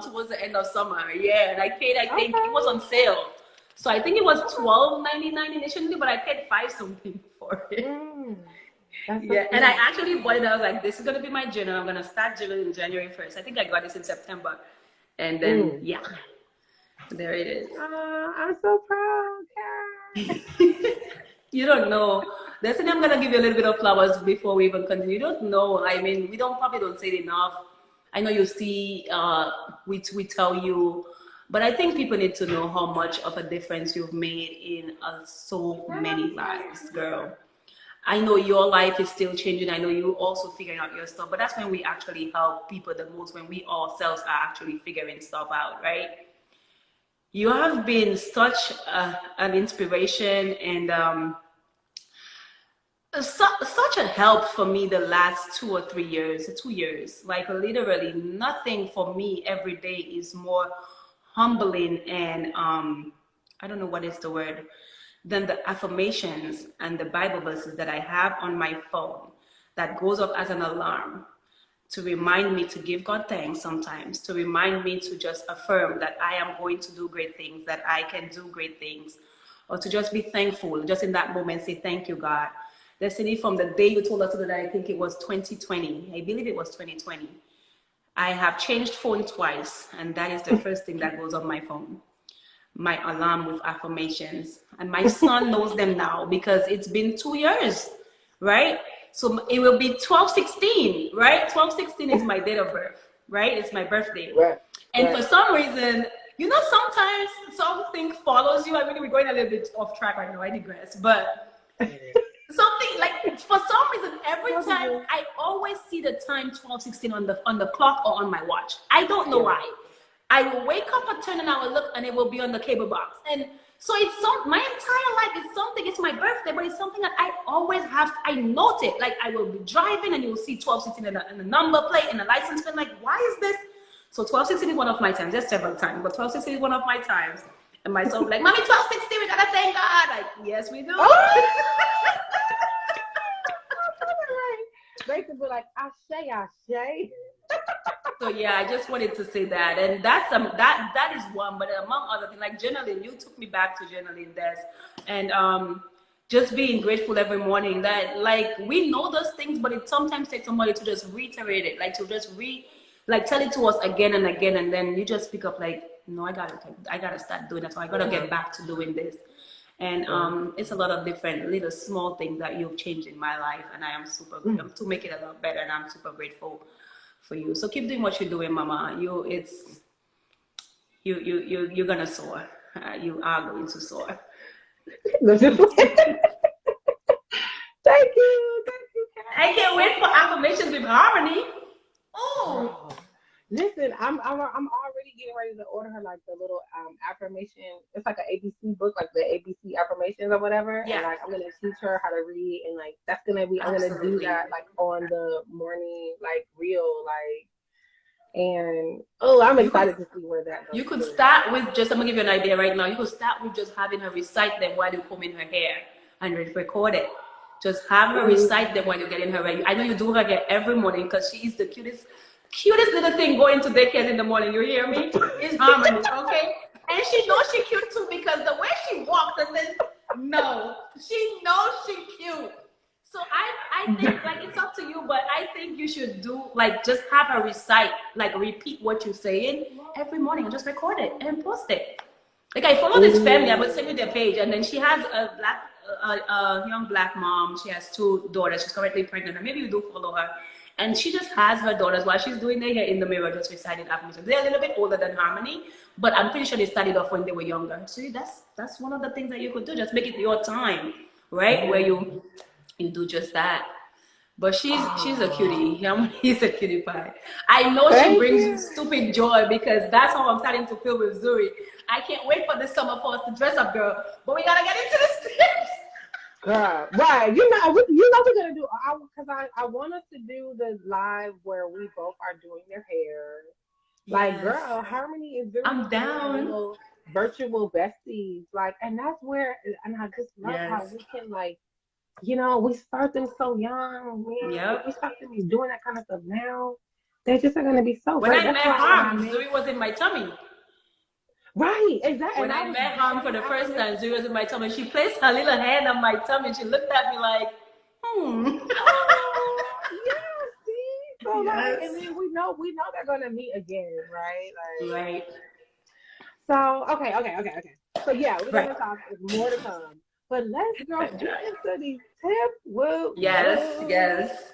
Towards the end of summer. Yeah, and I paid. I think it was on sale, so I think it was $12.99 initially, but I paid $5 something for it. And I actually bought it. I was like, "This is gonna be my journal. I'm gonna start journaling January 1st." I think I got this in September, and then there it is. I'm so proud, Karen. You don't know. Destiny, I'm gonna give you a little bit of flowers before we even continue. You don't know. I mean, we probably don't say it enough. I know you see, we tell you, but I think people need to know how much of a difference you've made in so many lives, girl. I know your life is still changing. I know you also figuring out your stuff, but that's when we actually help people the most, when we ourselves are actually figuring stuff out, right? You have been such an inspiration and such a help for me the last 2 or 3 years, 2 years. Like literally nothing for me every day is more humbling and I don't know what is the word, than the affirmations and the Bible verses that I have on my phone that goes off as an alarm to remind me to give God thanks sometimes, to remind me to just affirm that I am going to do great things, that I can do great things, or to just be thankful, just in that moment say, thank you, God. Destiny, from the day you told us that, I think it was 2020, I believe it was 2020, I have changed phone twice, and that is the first thing that goes on my phone, my alarm with affirmations. And my son knows them now because it's been 2 years, right? So it will be 12/16, right? 12/16 is my date of birth, right? It's my birthday. Right. And Right. for some reason, you know, sometimes something follows you. I mean, we're going a little bit off track right now, I digress. But something like, for some reason, every time I always see the time 12/16 on the clock or on my watch. I don't know why. I will wake up and turn and I will look and it will be on the cable box. And so it's my entire life is something, it's my birthday, but it's something that I always have, I note it. Like I will be driving and you will see 12/16 in the number plate and the license plate. Like, why is this? So 12/16 is one of my times. There's several times, but 12/16 is one of my times. And my son will be like, Mommy, 12/16, we gotta thank God. Like, yes, we do. Basically, like, Ashe. So yeah, I just wanted to say that, and that's that is one. But among other things, like journaling, you took me back to journaling, Des, and just being grateful every morning. That like we know those things, but it sometimes takes somebody to just reiterate it, like to just tell it to us again and again, and then you just pick up like, no, I gotta start doing that. So I gotta get back to doing this. And it's a lot of different little small things that you've changed in my life, and I am super to make it a lot better, and I'm super grateful for you. So keep doing what you're doing, Mama. You're gonna soar. You are going to soar. Thank you. I can't wait for affirmations with Harmony. Oh. Listen, I'm already getting ready to order her like the little affirmation. It's like an ABC book, like the ABC affirmations or whatever. Yeah. And like I'm gonna teach her how to read, and like that's gonna be I'm gonna do that like on the morning like reel like. And I'm excited to see where that goes. You could start with just, I'm gonna give you an idea right now. You could start with just having her recite them while you're combing her hair and record it. Just have her recite them while you're getting her ready. I know you do her hair every morning because she is the cutest little thing going to daycare in the morning. You hear me? It's Harmony, okay? And she knows she cute too because the way she walks and then she knows she cute. So I think like it's up to you, but I think you should do like just have her recite, like repeat what you're saying every morning and just record it and post it. Like I follow this family, I would send you their page, and then she has a young black mom. She has 2 daughters. She's currently pregnant, and maybe you do follow her. And she just has her daughters while she's doing their hair in the mirror, just reciting affirmations. They're a little bit older than Harmony, but I'm pretty sure they started off when they were younger. So that's one of the things that you could do. Just make it your time, right? Where you do just that. But she's a cutie. Harmony's a cutie pie. I know she brings you stupid joy because that's how I'm starting to feel with Zuri. I can't wait for this summer for us to dress up, girl. But we gotta get into the steps. Girl, right? You know we're gonna do. Because I want us to do the live where we both are doing their hair. Like, girl, Harmony is very. I'm down. Virtual besties, like, and that's where, and I just love how we can like, you know, we start them so young. Man. We start them doing that kind of stuff now. They just are gonna be so. When great. I met Harm, Zuri was in my tummy. Right, exactly. When I met Harm for the first time, Zuri was in my tummy. She placed her little hand on my tummy and she looked at me like, Oh, yeah, see? So like, and then we know they're gonna meet again, right? Like, right. So okay. So yeah, we're gonna talk more to come. But let's go into these tips. Woo, Yes.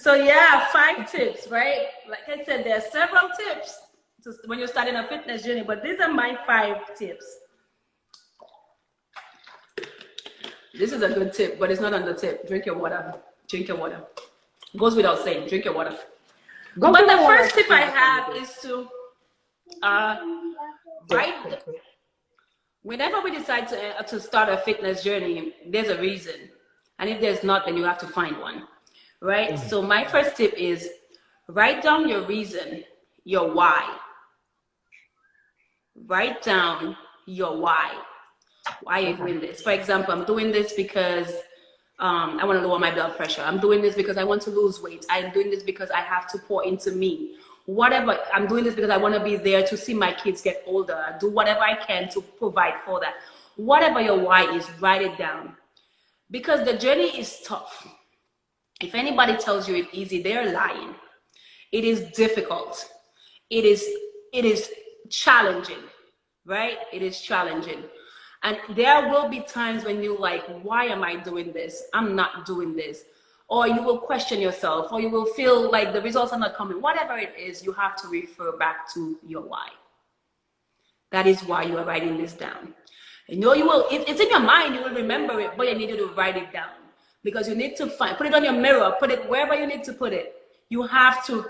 So yeah, 5 tips, right? Like I said, there are several tips when you're starting a fitness journey, but these are my 5 tips. This is a good tip, but it's not on the tip. Drink your water. Goes without saying, drink your water. But the first tip I have is to right? Whenever we decide to start a fitness journey, there's a reason. And if there's not, then you have to find one, right? So my first tip is write down your reason, your why. Write down your why. Why are you doing this? For example, I'm doing this because I want to lower my blood pressure. I'm doing this because I want to lose weight. I'm doing this because I have to pour into me. Whatever, I'm doing this because I want to be there to see my kids get older. Do whatever I can to provide for that. Whatever your why is, write it down. Because the journey is tough. If anybody tells you it's easy, they're lying. It is difficult. It is challenging, right? It is challenging. And there will be times when you're like, why am I doing this? I'm not doing this. Or you will question yourself, or you will feel like the results are not coming. Whatever it is, you have to refer back to your why. That is why you are writing this down. You know, you will, it's in your mind, you will remember it, but you need to write it down. Because you need to put it on your mirror, put it wherever you need to put it. You have to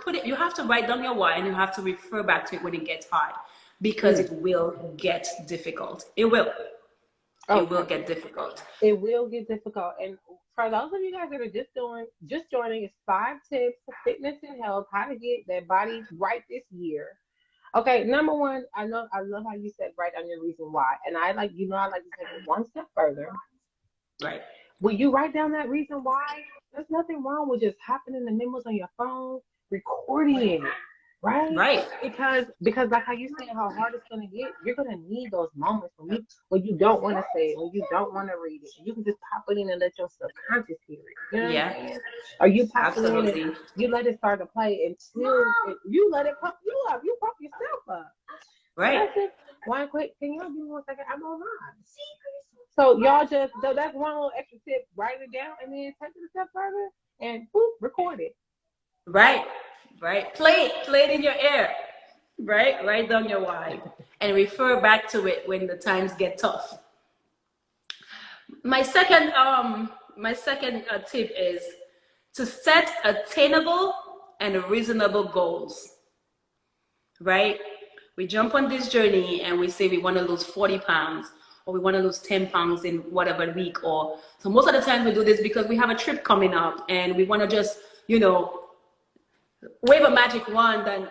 write down your why, and you have to refer back to it when it gets hard. Because it will get difficult. It will. It will get difficult. It will get difficult. And for those of you guys that are just joining, it's 5 tips for fitness and health, how to get that body right this year. Okay, number one, I love how you said write down your reason why. And I like to take it one step further. Right. When you write down that reason why, there's nothing wrong with just hopping in the memos on your phone, recording it. Right? Right. Because like how you saying how hard it's gonna get, you're gonna need those moments when you don't want to say it, when you don't want to read it. You can just pop it in and let your subconscious hear it. You know what I'm saying? Or you pop it in and you let it start to play until you let it pump you up. You pump yourself up. Right. One quick, can y'all give me 1 second? I'm on live. So y'all that's one little extra tip. Write it down and then take it a step further and boop, record it. Right. Right. Play it in your ear. Right. Write down your why and refer back to it when the times get tough. My second tip is to set attainable and reasonable goals. Right? We jump on this journey and we say we want to lose 40 pounds or we want to lose 10 pounds in whatever week. So most of the time we do this because we have a trip coming up and we want to just, wave a magic wand.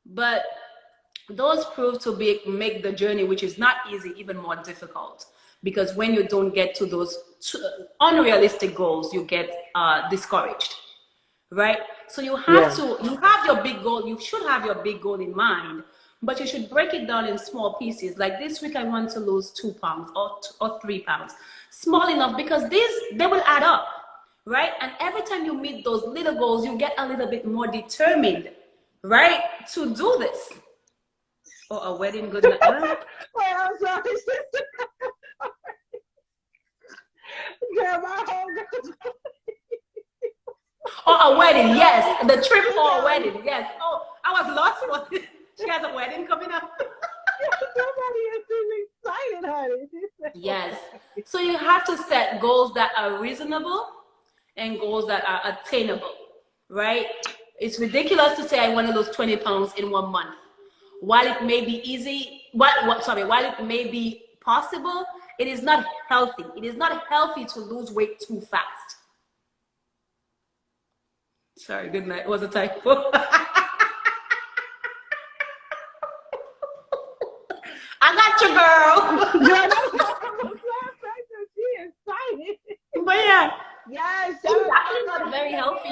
But those prove to make the journey, which is not easy, even more difficult. Because when you don't get to those unrealistic goals, you get discouraged. Right? So you have your big goal. You should have your big goal in mind, but you should break it down in small pieces. Like this week, I want to lose 2 pounds or 3 pounds. Small enough because they will add up, right? And every time you meet those little goals, you get a little bit more determined, right, to do this. Or a wedding, good night. Wait, I'm sorry. Girl, my whole or a wedding, yes. The trip or a wedding, yes. Oh, I was lost for she has a wedding coming up. Somebody is too excited, honey. Yes. So you have to set goals that are reasonable and goals that are attainable, right? It's ridiculous to say I want to lose 20 pounds in 1 month. While it may be easy, while it may be possible, it is not healthy. It is not healthy to lose weight too fast. Sorry, good night. It was a typo. I got you, girl. She is excited. But yeah. Yes, it's actually not very healthy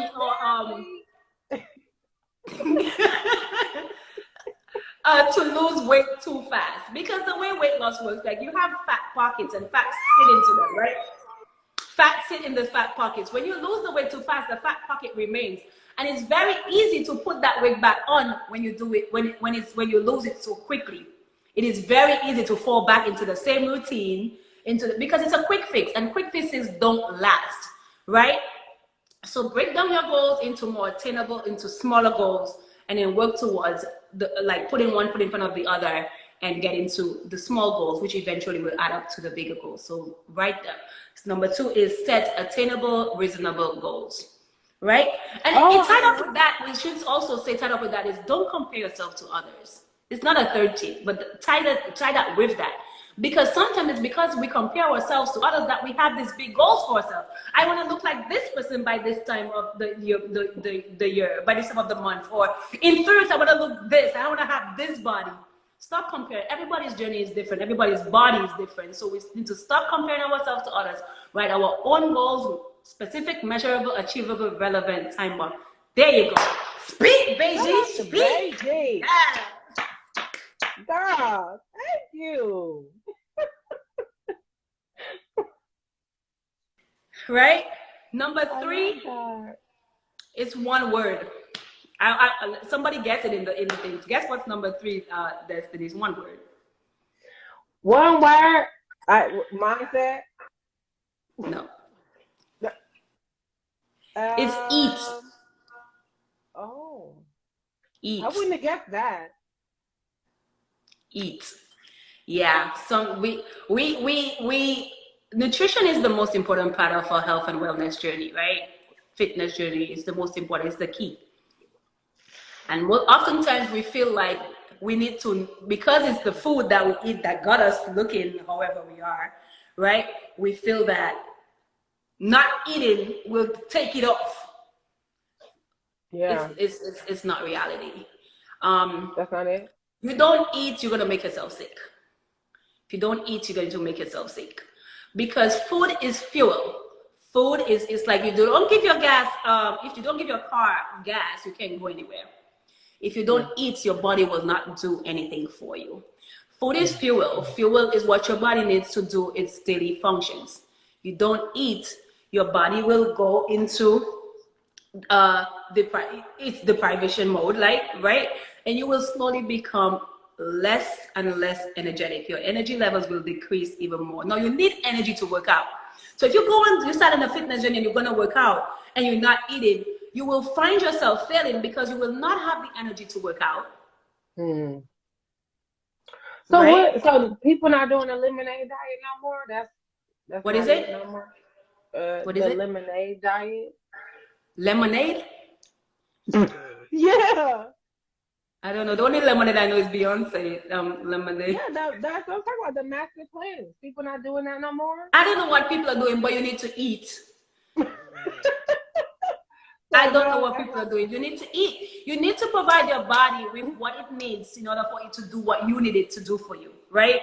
to lose weight too fast, because the way weight loss works, like you have fat pockets and fat sit into them, right? Fat sit in the fat pockets. When you lose the weight too fast, the fat pocket remains, and it's very easy to put that weight back on when you do it when you lose it so quickly. It is very easy to fall back into the same routine because it's a quick fix, and quick fixes don't last, right? So break down your goals into more attainable, into smaller goals, and then work towards putting one foot in front of the other and get into the small goals, which eventually will add up to the bigger goals. So right there. Number 2 is set attainable, reasonable goals, right? And tied up with that, we should also say tied up with that is don't compare yourself to others. It's not a third tip, but tie that with that. Because sometimes it's because we compare ourselves to others that we have these big goals for ourselves. I want to look like this person by this time of the year, by this time of the month, or in 3 years I want to look this. I want to have this body. Stop comparing. Everybody's journey is different. Everybody's body is different. So we need to stop comparing ourselves to others. Write our own goals, specific, measurable, achievable, relevant, time bound. There you go. Speak, Beijing. Speak. Beijing. Yeah. Girl, thank you. Right? Number 3 is one word. Somebody gets it in the things. Guess what's number 3? Destiny is one word. One word. Mindset. No. It's eat. Oh. Eat. I wouldn't have guessed that. Eat. Yeah. So nutrition is the most important part of our health and wellness journey, right? Fitness journey is the most important. It's the key. And oftentimes we feel like we need to, because it's the food that we eat that got us looking however we are, right? We feel that not eating will take it off. Yeah. It's not reality. That's not it. If you don't eat, you're going to make yourself sick. If you don't eat, you're going to make yourself sick. Because food is fuel. Food is like, if you don't give your car gas, you can't go anywhere. If you don't eat, your body will not do anything for you. Food is fuel. Fuel is what your body needs to do its daily functions. You don't eat, your body will go into it's deprivation mode, right? And you will slowly become less and less energetic. Your energy levels will decrease even more. Now you need energy to work out. So if you start on a fitness journey and you're going to work out and you're not eating, you will find yourself failing because you will not have the energy to work out. So right? So people not doing a lemonade diet no more? That's what is it? No more. What is it? Lemonade diet. Lemonade? Yeah. I don't know. The only lemonade I know is Beyonce. Lemonade. Yeah, that's what I'm talking about. The master cleanse. People not doing that no more. I don't know what people are doing, but you need to eat. I don't know what people are doing. You need to eat. You need to provide your body with what it needs in order for it to do what you need it to do for you, right?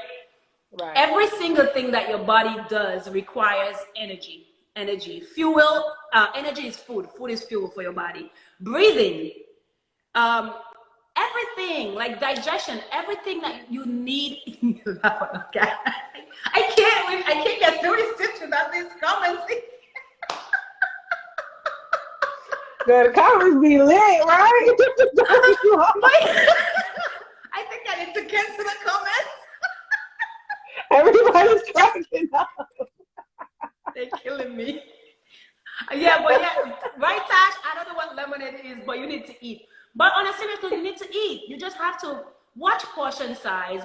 Right. Every single thing that your body does requires energy. Energy. Fuel. Energy is food. Food is fuel for your body. Breathing. Everything, like digestion, everything that you need. I can't get through this tips without these comments. The comments be lit, right? I think I need to cancel the comments. Everybody's cracking up. They're killing me. Yeah, right, Tash? I don't know what lemonade is, but you need to eat. But on a serious note, you need to eat. You just have to watch portion size,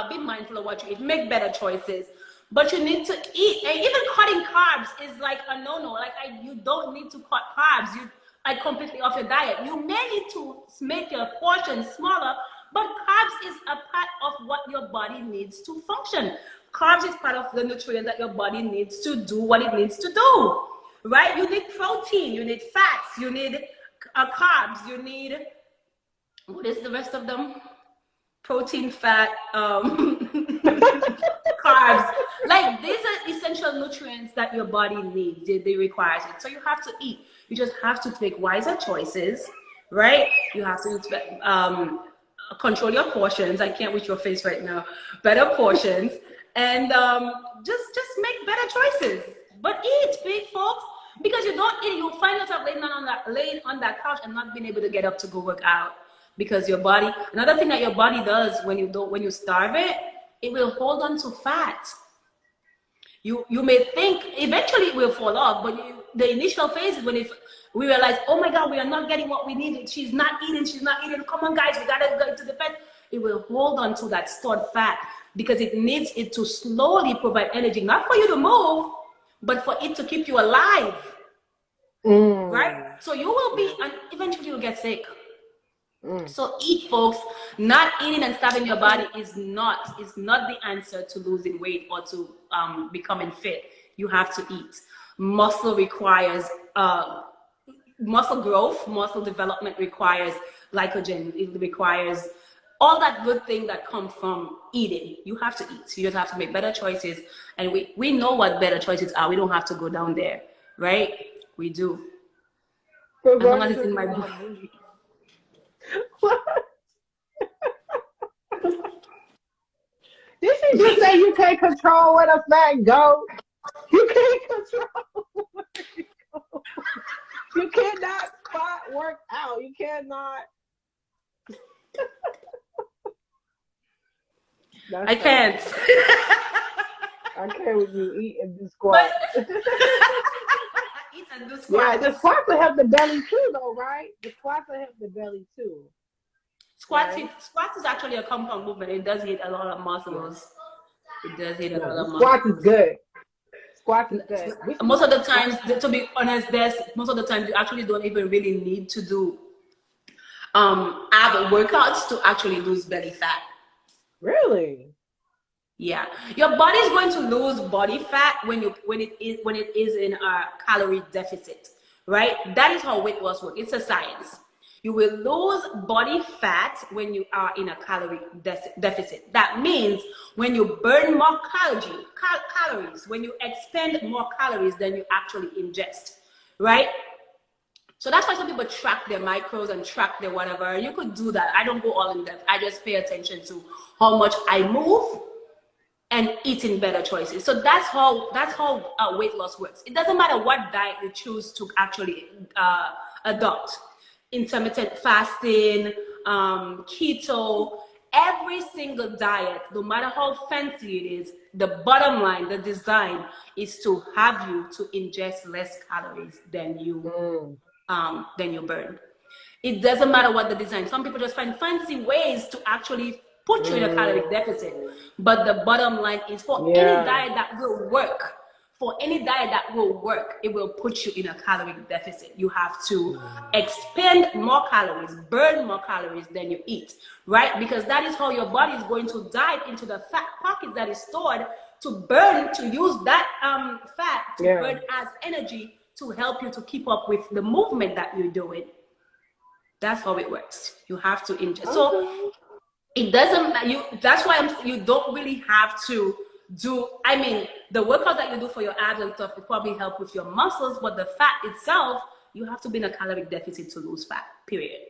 be mindful of what you eat, make better choices. But you need to eat. And even cutting carbs is like a no-no. Like you don't need to cut carbs. You like completely off your diet. You may need to make your portions smaller, but carbs is a part of what your body needs to function. Carbs is part of the nutrient that your body needs to do what it needs to do, right? You need protein, you need fats, you need carbs, you need, what is the rest of them? Protein, fat, carbs. Like these are essential nutrients that your body needs. They require it. So you have to eat. You just have to make wiser choices, right? You have to control your portions. I can't with your face right now. Better portions. And just make better choices. But eat, big folks. Because you don't eat, you'll find yourself laying on that couch and not being able to get up to go work out. Because your body, another thing that your body does when you starve it, it will hold on to fat. You may think eventually it will fall off, but the initial phase is when we realize, oh my God, we are not getting what we need. She's not eating. Come on, guys, we gotta go to the bed. It will hold on to that stored fat because it needs it to slowly provide energy, not for you to move, but for it to keep you alive. Right? So you will be, and eventually you'll get sick. So eat, folks. Not eating and starving your body is not the answer to losing weight or to becoming fit. You have to eat. Muscle requires muscle growth, muscle development requires glycogen. It requires all that good thing that comes from eating. You have to eat. You just have to make better choices. And we know what better choices are. We don't have to go down there, right? We do. As long as it's in my book. What? Did she just say you can't control where the fat go? You can't control where it go. You cannot spot work out. You cannot. I can't. I can't with you eat and do squats. Eat and do squats. Yeah, the squats will help the belly too, though, right? The squats will help the belly too. Squats, right? Squats is actually a compound movement. It does hit a lot of muscles. It does hit a lot of muscles. Squats is good. Squats is good. Most of the times, to be honest, most of the times you actually don't even really need to do ab workouts to actually lose belly fat. Really? Yeah, your body is going to lose body fat when it is in a calorie deficit, right? That is how weight loss works. It's a science. You will lose body fat when you are in a calorie deficit. That means when you burn more calories, when you expend more calories than you actually ingest, right? So that's why some people track their macros and track their whatever. You could do that. I don't go all in depth. I just pay attention to how much I move and eating better choices. So that's how weight loss works. It doesn't matter what diet you choose to actually adopt. Intermittent fasting, keto, every single diet, no matter how fancy it is, the bottom line, the design is to have you to ingest less calories than you burn. It doesn't matter what the design. Some people just find fancy ways to actually put you in a calorie deficit. But the bottom line is for any diet that will work, it will put you in a calorie deficit. You have to expend more calories, burn more calories than you eat, right? Because that is how your body is going to dive into the fat pocket that is stored to use that fat to burn as energy to help you to keep up with the movement that you're doing. That's how it works. You have to ingest. So it doesn't, that's why you don't really have to do, I mean, the workout that you do for your abs and stuff will probably help with your muscles, but the fat itself, you have to be in a calorie deficit to lose fat, period.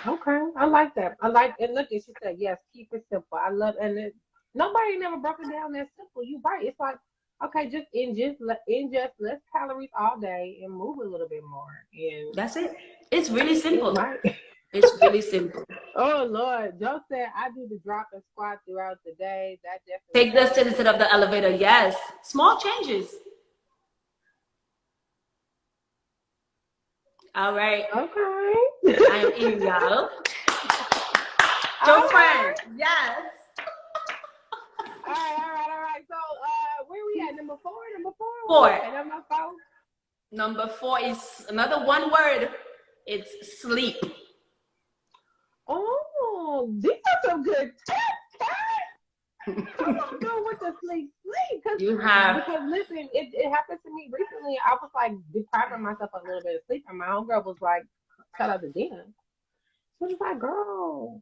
Okay, I like that. And look, she said, yes, keep it simple. I love, nobody never broke it down that simple. You right. It's like, okay, just ingest less calories all day and move a little bit more. And that's it. It's really simple. Right. It's really simple. Oh Lord, Joe said I do the drop and squat throughout the day. That definitely take the stairs instead of the elevator. Yes, small changes. All right. Okay. I'm in, y'all. Joe friend. Yes. All right. So where we at? Number 4? Four. Okay, number 4. Number 4 is another one word. It's sleep. Oh, these are some good tips. Come on, go with the sleep. Because listen, it happened to me recently. I was like depriving myself a little bit of sleep, and my homegirl was like, "Cut out the dinner." She was like, "Girl,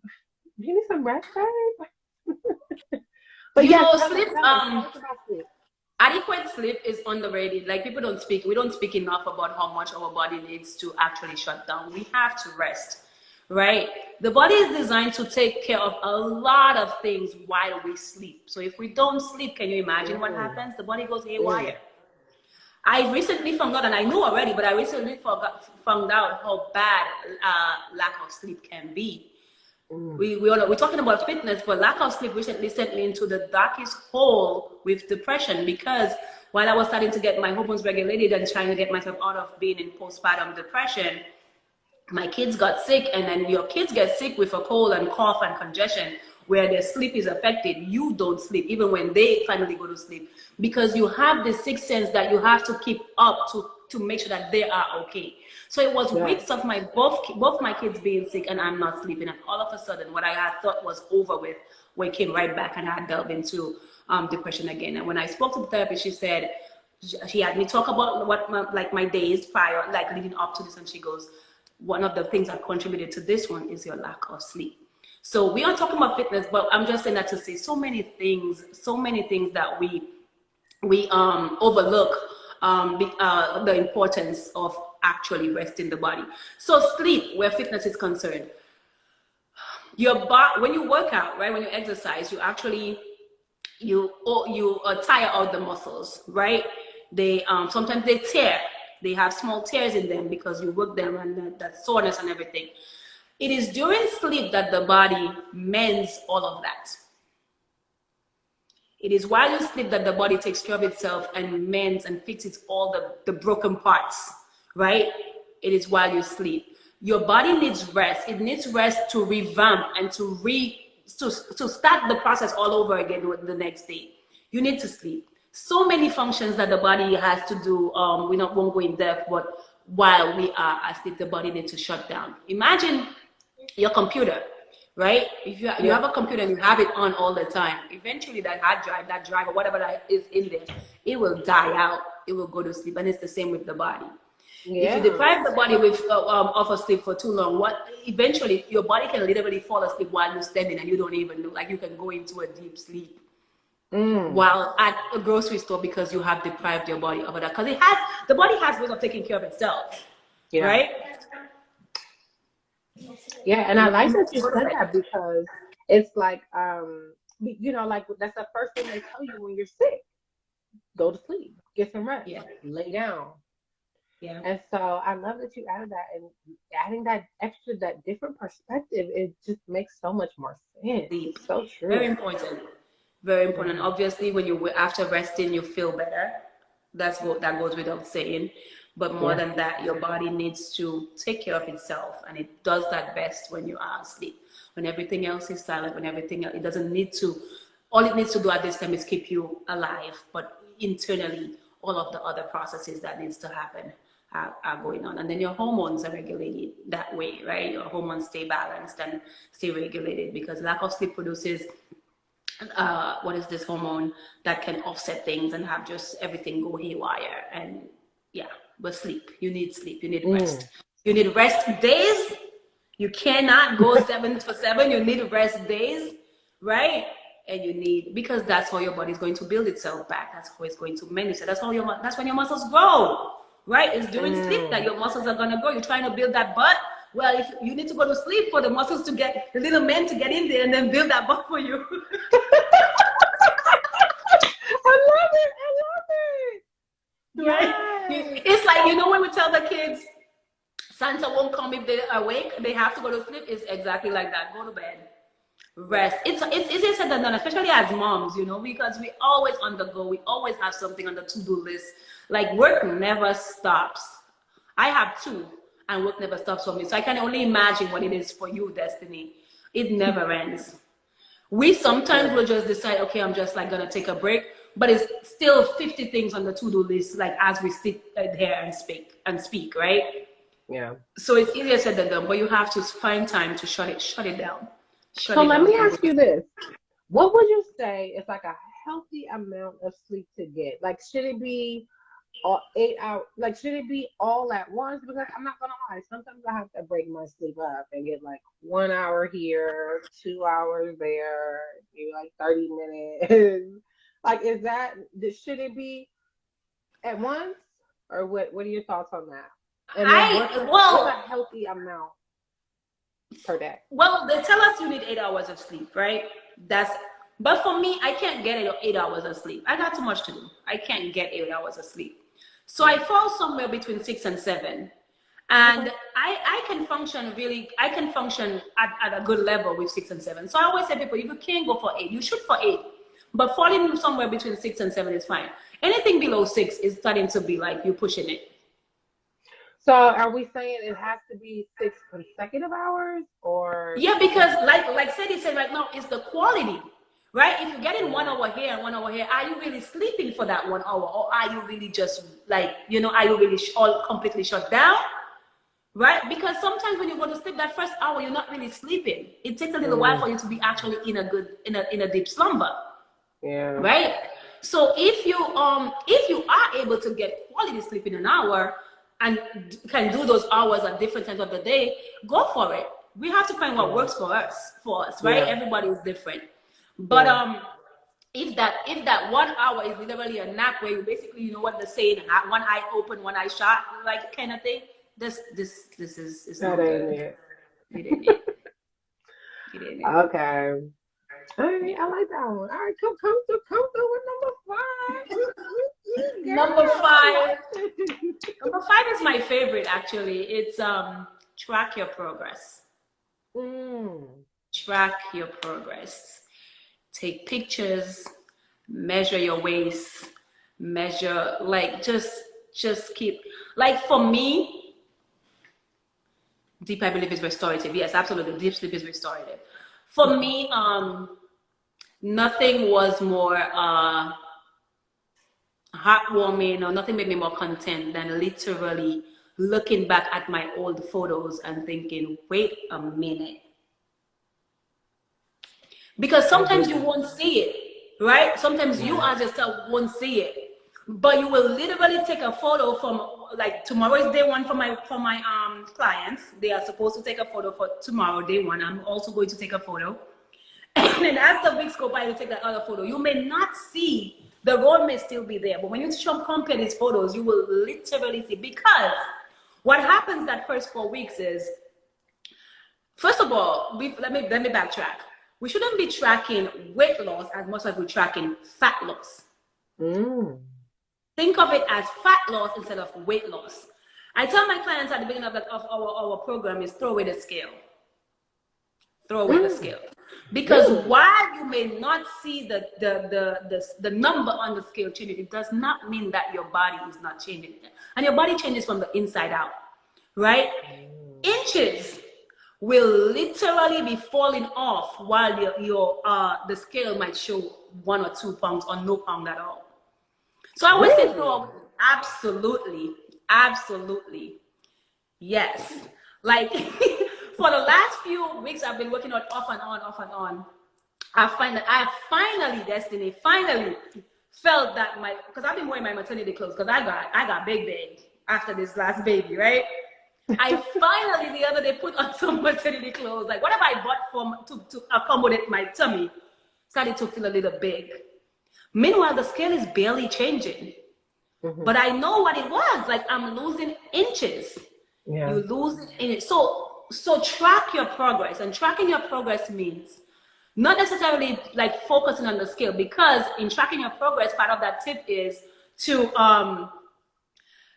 you need some rest, babe." But sleep. Adequate sleep is underrated. Like we don't speak enough about how much our body needs to actually shut down. We have to rest. Right? The body is designed to take care of a lot of things while we sleep. So if we don't sleep, can you imagine what happens? The body goes haywire. I recently found out, and I knew already, but I recently found out how bad lack of sleep can be. We're talking about fitness, but lack of sleep recently sent me into the darkest hole with depression, because while I was starting to get my hormones regulated and trying to get myself out of being in postpartum depression, my kids got sick, and then your kids get sick with a cold and cough and congestion where their sleep is affected. You don't sleep even when they finally go to sleep, because you have the sixth sense that you have to keep up to to make sure that they are okay. So it was weeks of my both my kids being sick and I'm not sleeping, and all of a sudden what I had thought was over with, we came right back and I delved into depression again. And when I spoke to the therapist, she said, she had me talk about what my days prior, like leading up to this, and she goes, one of the things that contributed to this one is your lack of sleep. So we are talking about fitness, but I'm just saying that to say so many things that we overlook the importance of actually resting the body. So sleep, where fitness is concerned, your body, when you work out, right, when you exercise, you actually tire out the muscles, right? They sometimes they tear. They have small tears in them because you work them and that soreness and everything. It is during sleep that the body mends all of that. It is while you sleep that the body takes care of itself and mends and fixes all the broken parts, right? It is while you sleep. Your body needs rest. It needs rest to revamp and to start the process all over again with the next day. You need to sleep. So many functions that the body has to do, we won't go in depth, but while we are asleep, the body needs to shut down. Imagine your computer, right? If you have a computer and you have it on all the time, eventually that hard drive, that drive, or whatever that is in there, it will die out. It will go to sleep, and it's the same with the body. If you deprive the body of a sleep for too long, eventually your body can literally fall asleep while you're standing, and you don't even know. Like you can go into a deep sleep while at a grocery store because you have deprived your body of that. Because the body has ways of taking care of itself, right? Yeah, and I like that you said that because it's like, like that's the first thing they tell you when you're sick. Go to sleep, get some rest, lay down. Yeah. And so I love that you added that, and adding that different perspective, it just makes so much more sense. It's so true. Very important. Very important. Obviously, when after resting, you feel better. That goes without saying. But more than that, your body needs to take care of itself, and it does that best when you are asleep. When everything else is silent, it doesn't need to. All it needs to do at this time is keep you alive. But internally, all of the other processes that needs to happen are going on, and then your hormones are regulated that way, right? Your hormones stay balanced and stay regulated because lack of sleep produces what is this hormone that can offset things and have just everything go haywire. And but sleep, you need rest. You need rest days. You cannot go 7 for 7. You need rest days, right? And because that's how your body is going to build itself back. That's how it's going to mend itself. That's when your muscles grow, right? It's during sleep that your muscles are going to grow. You're trying to build that butt. Well, if you need to go to sleep for the muscles to get the little men to get in there and then build that butt for you. I love it. Right? Yes. It's like, when we tell the kids Santa won't come if they're awake, they have to go to sleep. It's exactly like that. Go to bed. Rest. It's easier said than done, especially as moms, because we always on the go. We always have something on the to-do list. Like work never stops. I have 2. And work never stops for me. So I can only imagine what it is for you, Destiny. It never ends. We sometimes will just decide, okay, I'm just gonna take a break, but it's still 50 things on the to-do list, as we sit there and speak, right? Yeah. So it's easier said than done, but you have to find time to shut it down. So let me ask you this. What would you say is a healthy amount of sleep to get? Should it be 8 hours? Should it be all at once? Because I'm not gonna lie, sometimes I have to break my sleep up and get 1 hour here, 2 hours there, maybe 30 minutes. Should it be at once, or what are your thoughts on that? And what's a healthy amount per day? Well, they tell us you need 8 hours of sleep, right? But for me, I can't get 8 hours of sleep. I got too much to do. I can't get 8 hours of sleep. So I fall somewhere between 6 and 7. And I can function at a good level with 6 and 7. So I always say people, if you can't go for 8, you shoot for 8. But falling somewhere between 6 and 7 is fine. Anything below 6 is starting to be you're pushing it. So are we saying it has to be 6 consecutive hours, or? Yeah, because like Sadie said right now, it's the quality. right? If you're getting 1 hour here and 1 hour here, are you really sleeping for that 1 hour, or are you really just like, are you really all completely shut down? Right? Because sometimes when you go to sleep, that first hour, you're not really sleeping. It takes a little while for you to be actually in a deep slumber. Yeah. Right? So if you are able to get quality sleep in an hour and can do those hours at different times of the day, go for it. We have to find what works for us, right? Yeah. Everybody is different. But if that 1 hour is literally a nap where you basically, you know what they're saying, one eye open, one eye shut, like kind of thing, this is that not ain't good. it. It ain't it. It ain't it. Okay. All right, I like that one. All right, come through with number 5. Number 5. Number 5 is my favorite, actually. It's track your progress. Track your progress. Take pictures, measure your waist, measure, like just keep, like for me, deep, I believe, is restorative. Yes, absolutely. Deep sleep is restorative. For me, nothing was more heartwarming, or nothing made me more content than literally looking back at my old photos and thinking, wait a minute. Because sometimes you won't see it, right? Sometimes you as yourself won't see it. But you will literally take a photo from, like, tomorrow is day 1 for my clients. They are supposed to take a photo for tomorrow, day 1. I'm also going to take a photo. And then as the weeks go by, you take that other photo. You may not see, the road may still be there, but when you compare these photos, you will literally see. Because what happens that first 4 weeks is, first of all, let me backtrack. We shouldn't be tracking weight loss as much as we're tracking fat loss. Think of it as fat loss instead of weight loss. I tell my clients at the beginning of our program is throw away the scale. Throw away the scale. Because while you may not see the number on the scale changing, it does not mean that your body is not changing. And your body changes from the inside out, right? Inches will literally be falling off while the scale might show 1 or 2 pounds or no pound at all. So I always say, absolutely, yes. Like for the last few weeks, I've been working on off and on. I find that I finally felt that because I've been wearing my maternity clothes because I got big after this last baby, right? I finally the other day put on some maternity clothes. Like whatever I bought to accommodate my tummy started to feel a little big. Meanwhile, the scale is barely changing. But I know what it was. Like I'm losing inches. Yeah. You lose in it. So track your progress. And tracking your progress means not necessarily like focusing on the scale, because in tracking your progress, part of that tip is to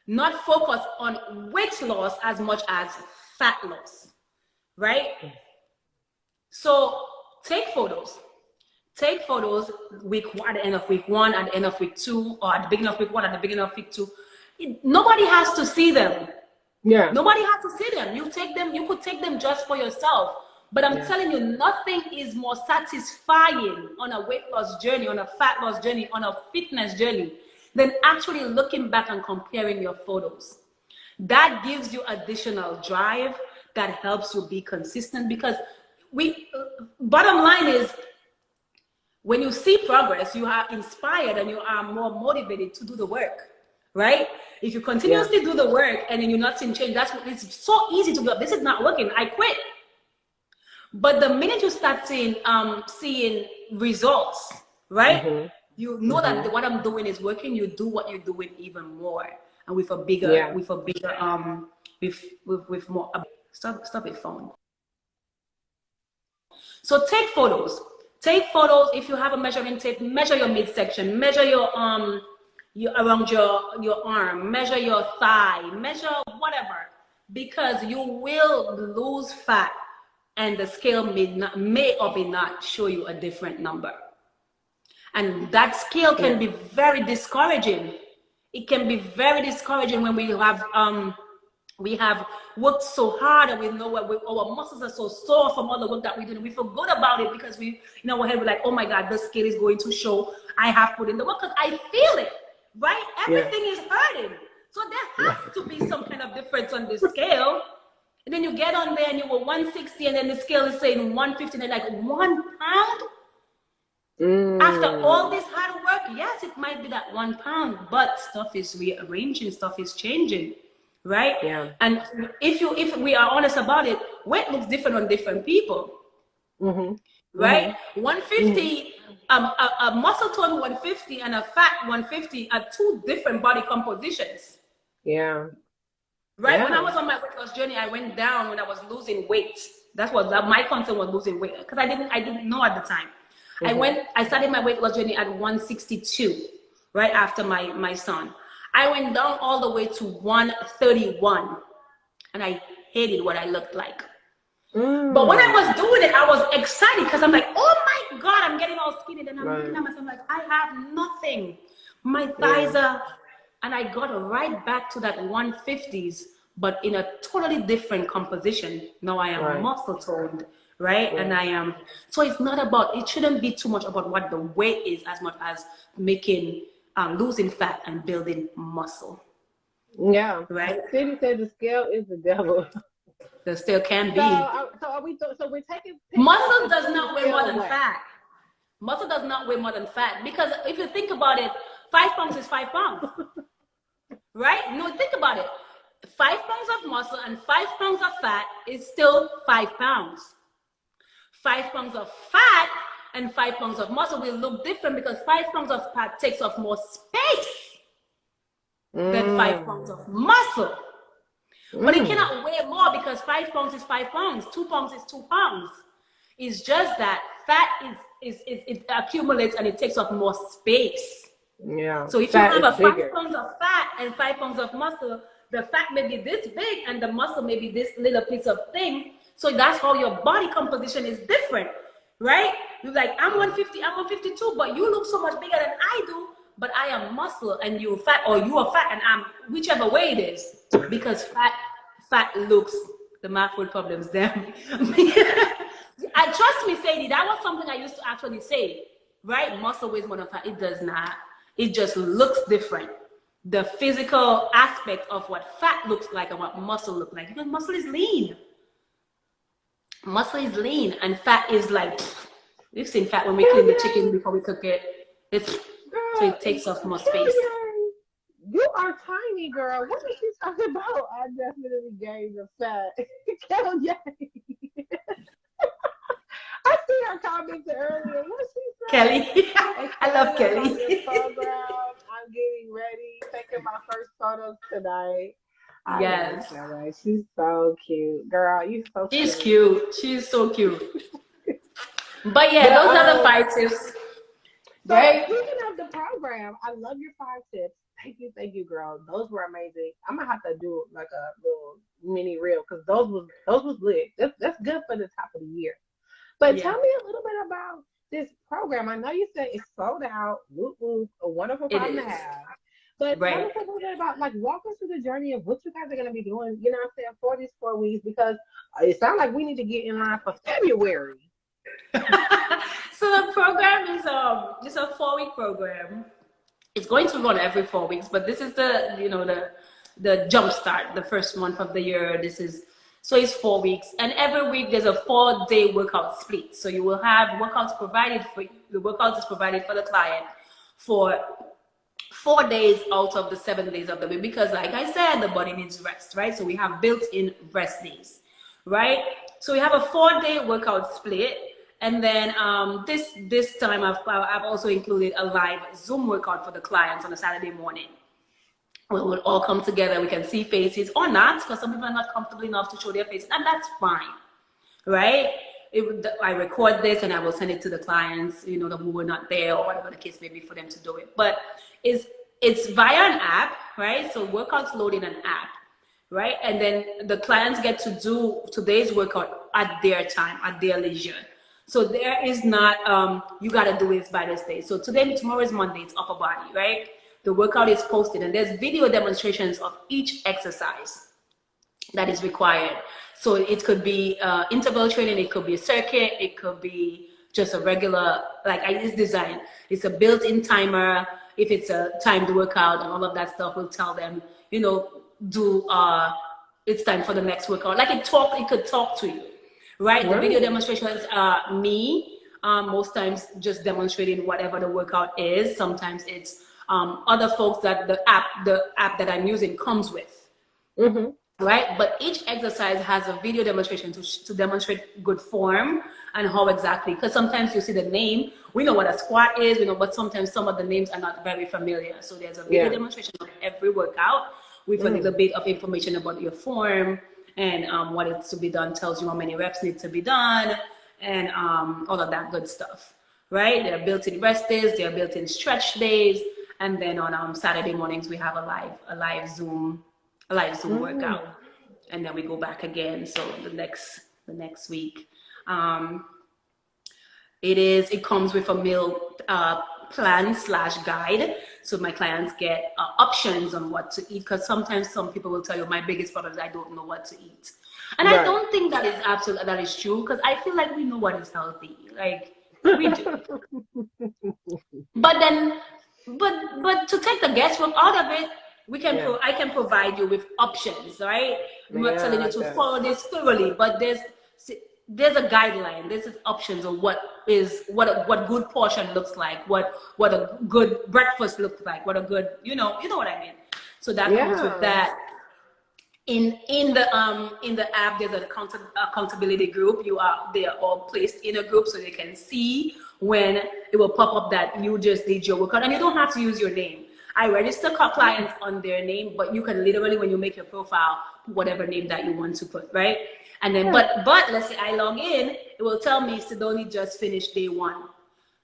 not focus on weight loss as much as fat loss, right? So take photos. Take photos at the end of week 1, at the end of week 2, or at the beginning of week 1, at the beginning of week 2. Nobody has to see them. Yeah. Nobody has to see them. You could take them just for yourself. But I'm telling you, nothing is more satisfying on a weight loss journey, on a fat loss journey, on a fitness journey, than actually looking back and comparing your photos. That gives you additional drive, that helps you be consistent, because bottom line is, when you see progress, you are inspired and you are more motivated to do the work, right? If you continuously do the work and then you're not seeing change, it's so easy to go, this is not working, I quit. But the minute you start seeing results, right? You know that what I'm doing is working, you do what you're doing even more. And with more, stop it, phone. So take photos. Take photos. If you have a measuring tape, measure your midsection, measure your around your arm, measure your thigh, measure whatever, because you will lose fat and the scale may or may not show you a different number. And that scale can be very discouraging. It can be very discouraging when we have We have worked so hard, and we know what our muscles are so sore from all the work that we do. And we feel good about it because we, in our head, we're like, oh my God, the scale is going to show I have put in the work because I feel it, right? Everything is hurting. So there has to be some kind of difference on the scale. And then you get on there and you were 160, and then the scale is saying 150, and they're like, 1 pound? After all this hard work, yes, it might be that 1 pound, but stuff is rearranging, stuff is changing. Right? Yeah. And if we are honest about it, weight looks different on different people. Right? 150, a muscle tone 150 and a fat 150 are two different body compositions. Yeah. Right? When I was on my weight loss journey, I went down when I was losing weight. That's what my concern was, losing weight, because I didn't know at the time. I started my weight loss journey at 162, right after my son. I went down all the way to 131, and I hated what I looked like. But when I was doing it, I was excited because I'm like, oh my God, I'm getting all skinny. And I'm looking at myself like, I have nothing. My thighs are, and I got right back to that 150s, but in a totally different composition. Now I am muscle toned, right? And I am, so it's not about, it shouldn't be too much about what the weight is as much as making, losing fat and building muscle. Yeah. Right? Cindy said the scale is the devil. There still can be. So we're taking muscle does not weigh more than fat. Muscle does not weigh more than fat, because if you think about it, 5 pounds is 5 pounds. Right? No, think about it. 5 pounds of muscle and 5 pounds of fat is still 5 pounds. 5 pounds of fat and 5 pounds of muscle will look different because 5 pounds of fat takes up more space than 5 pounds of muscle. But it cannot weigh more because 5 pounds is 5 pounds, 2 pounds is 2 pounds. It's just that fat it accumulates and it takes up more space. Yeah. So if you have a 5 pounds of fat and 5 pounds of muscle, the fat may be this big and the muscle may be this little piece of thing. So that's how your body composition is different, right? You're like, I'm 150, I'm 152, but you look so much bigger than I do, but I am muscle and you're fat, or you are fat and I'm, whichever way it is, because fat looks, the math word problems them. I trust me, Sadie, that was something I used to actually say, right? Muscle weighs more than fat. It does not. It just looks different. The physical aspect of what fat looks like and what muscle looks like. Because muscle is lean. Muscle is lean and fat is like, we've seen fat when we clean the chicken before we cook it. So it takes up more space. You are tiny, girl. What is she talking about? I definitely gained the fat. Kelly. I see her comments earlier. What she said? Kelly. I love Kelly. I'm getting ready, taking my first photos tonight. Yes. She's so cute. Girl, you so cute. She's cute. She's so cute. But yeah, those are the 5 tips. So right? Speaking of the program, I love your 5 tips. Thank you, girl. Those were amazing. I'm gonna have to do like a little mini reel because those was lit. That's good for the top of the year. But tell me a little bit about this program. I know you said it's sold out. Whoop, whoop, a wonderful problem to have. But tell us a little bit about, like, walk us through the journey of what you guys are going to be doing, you know what I'm saying, for these 4 weeks, because it sounds like we need to get in line for February. So the program is just a 4-week program. It's going to run every 4 weeks, but this is the jump start, the first month of the year. So it's 4 weeks, and every week there's a 4-day workout split. So you will have workouts provided for you. The workout is provided for the client for 4 days out of the 7 days of the week, because like I said, the body needs rest, right? So we have built-in rest days, right? So we have a 4-day workout split. And then this time I've also included a live Zoom workout for the clients on a Saturday morning. We will all come together. We can see faces or not, because some people are not comfortable enough to show their faces, and that's fine, right? I record this and I will send it to the clients, who were not there or whatever the case may be, for them to do it. But it's via an app, right? So workouts load in an app, right? And then the clients get to do today's workout at their time, at their leisure. So there is not, you got to do this by this day. So tomorrow is Monday, it's upper body, right? The workout is posted and there's video demonstrations of each exercise, that is required. So it could be interval training, it could be a circuit, it could be just a regular, like it's designed. It's a built-in timer. If it's a timed workout and all of that stuff, will tell them, you know, it's time for the next workout. Like it could talk to you, right? The video demonstrations are me, most times just demonstrating whatever the workout is. Sometimes it's other folks that the app that I'm using comes with. Right, but each exercise has a video demonstration to demonstrate good form and how exactly, because sometimes you see the name, we know what a squat is, we know, but sometimes some of the names are not very familiar. So there's a video demonstration of every workout with a little bit of information about your form and what is to be done, tells you how many reps need to be done and all of that good stuff, right? There are built-in rest days, there are built-in stretch days, and then on Saturday mornings we have a live Zoom workout, and then we go back again. So the next week, it comes with a meal plan / guide, so my clients get options on what to eat, because sometimes some people will tell you, my biggest problem is I don't know what to eat, and I don't think that is true, because I feel like we know what is healthy, like we do. But to take the guesswork out of it, I can provide you with options, right? I'm not telling you to follow this thoroughly, but there's a guideline. This is options of what good portion looks like, what a good breakfast looks like, what a good, you know what I mean. So that comes with that. In the app, there's an accountability group. They are all placed in a group so they can see when it will pop up that you just did your workout, and you don't have to use your name. I register clients on their name, but you can literally, when you make your profile, put whatever name that you want to put, right? And then, but let's say I log in, it will tell me Sidonie just finished day 1.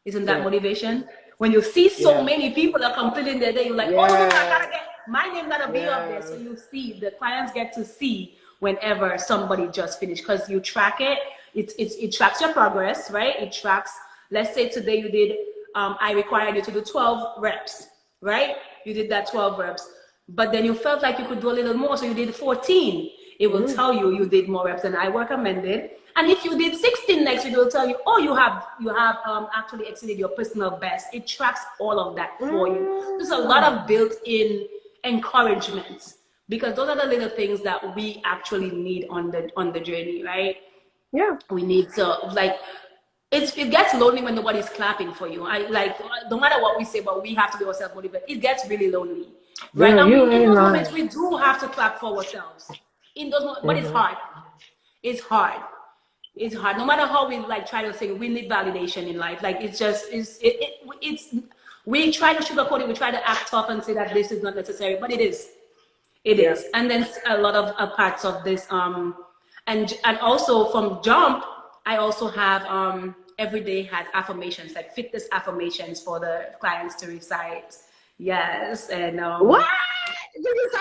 Isn't that motivation? When you see so many people are completing their day, you're like, oh, no, I gotta get, my name gotta be up there. So you see, the clients get to see whenever somebody just finished, because you track it. It tracks your progress, right? It tracks, let's say today you did, I required you to do 12 reps. Right? You did that 12 reps, but then you felt like you could do a little more, so you did 14. It will tell you did more reps than I recommended. And if you did 16 next week, it will tell you, oh, you have actually exceeded your personal best. It tracks all of that for you. There's a lot of built-in encouragement, because those are the little things that we actually need on the journey, right? Yeah. We need to, like, it gets lonely when nobody's clapping for you. No matter what we say, but we have to be ourselves motivated. It gets really lonely, right? In those moments, we do have to clap for ourselves. In those moments, but it's hard. It's hard. It's hard. No matter how we try to say, we need validation in life. Like we try to sugarcoat it. We try to act tough and say that this is not necessary, but it is. It is. And then a lot of parts of this, and also from Jump, I also have every day has affirmations, like fitness affirmations for the clients to recite. Yes, and what?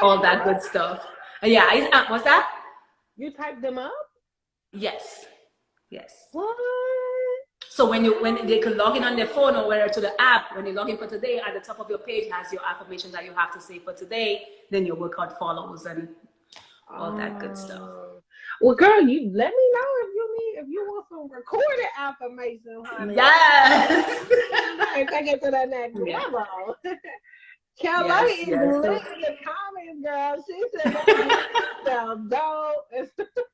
all that good stuff. Yeah, what's that? You type them up? Yes. What? So when they can log in on their phone or whether to the app, when you log in for today, at the top of your page has your affirmations that you have to say for today. Then your workout follows and all that good stuff. Well, girl, you let me know if you want some recorded affirmation, honey. Yes. Take it to the next level. Kelly is lit in the comments, girl. She said,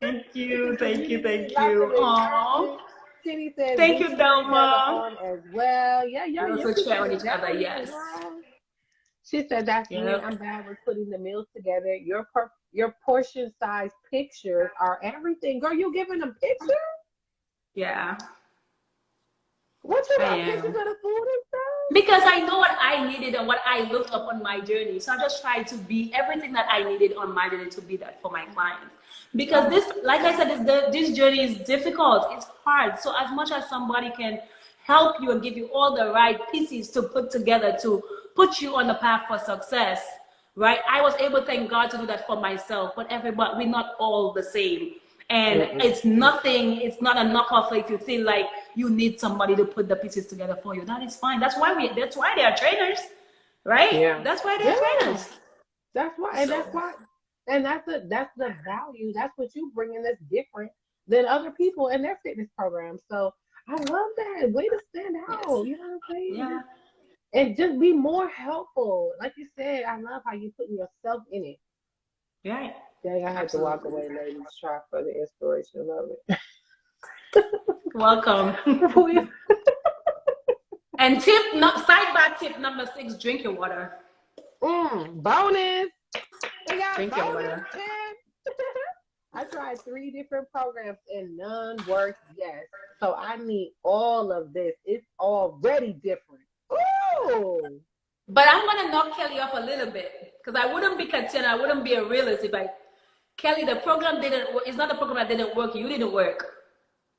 Thank you. Aww. Kitty said, thank you, Delma. As well. Yeah, you're also sharing each other, yes. She said, that's me. I'm bad with putting the meals together. Your portion size pictures are everything. Girl, you giving them pictures? Yeah. What's about pictures of the food and stuff? Because I know what I needed and what I looked up on my journey. So I just tried to be everything that I needed on my journey to be that for my clients. Because this, like I said, this journey is difficult. It's hard. So as much as somebody can help you and give you all the right pieces to put together to put you on the path for success, right? I was able, thank God, to do that for myself. But everybody, we're not all the same. And it's not a knockoff if you feel like you need somebody to put the pieces together for you. That is fine. That's why they are trainers, right? Yeah. That's why they're trainers. That's why. And that's why And that's the value. That's what you bring in that's different than other people in their fitness programs. So I love that. Way to stand Yes. out. You know what I'm saying? Yeah. And just be more helpful. Like you said, I love how you putting yourself in it. Right. Dang, I had to walk Absolutely. away, ladies. Try for the inspiration of it. Welcome. Before we And tip, not sidebar tip number 6: drink your water. bonus. We got Drink your bonus water. tips. I tried 3 different programs and none worked. Yes. So I need all of this. It's already different. Ooh. But I'm gonna knock Kelly off a little bit because I wouldn't be concerned. I wouldn't be a realist if I, Kelly, the program didn't work. It's not the program that didn't work. You didn't work.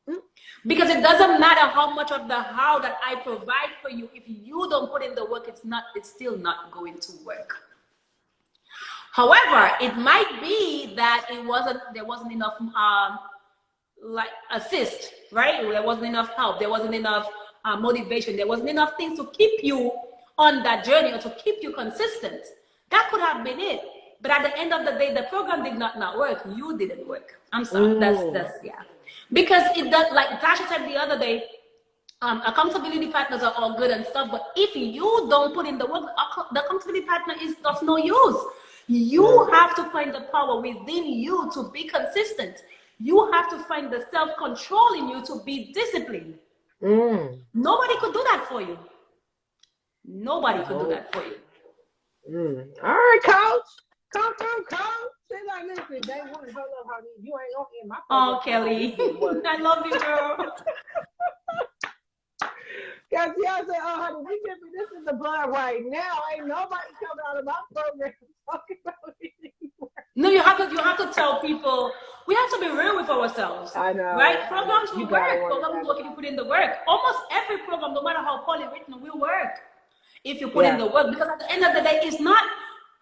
Mm. Because it doesn't matter how much of the how that I provide for you. If you don't put in the work, it's still not going to work. However, it might be that there wasn't enough like assist, right? There wasn't enough help. There wasn't enough motivation. There wasn't enough things to keep you on that journey or to keep you consistent. That could have been it. But at the end of the day, the program did not work. You didn't work. I'm sorry. That's yeah. Because it does, like Tasha said the other day, accountability partners are all good and stuff, but if you don't put in the work, the accountability partner is of no use. You have to find the power within you to be consistent. You have to find the self-control in you to be disciplined. Nobody could do that for you. Nobody could do that for you. All right, coach. Come through, coach. Say like, listen, day one, hold up, honey. You ain't gonna end my Oh, program. Kelly, I love you, girl. Cause y'all say, oh, honey, we giving this in the blood right now. Ain't nobody coming out of my program talking about it anymore. No, you have to tell people. We have to be real with ourselves. I know. Right? Programs will work. Programs will work if you that. put in the work. Almost every program, no matter how poorly written, will work if you put in the work. Because at the end of the day, it's not.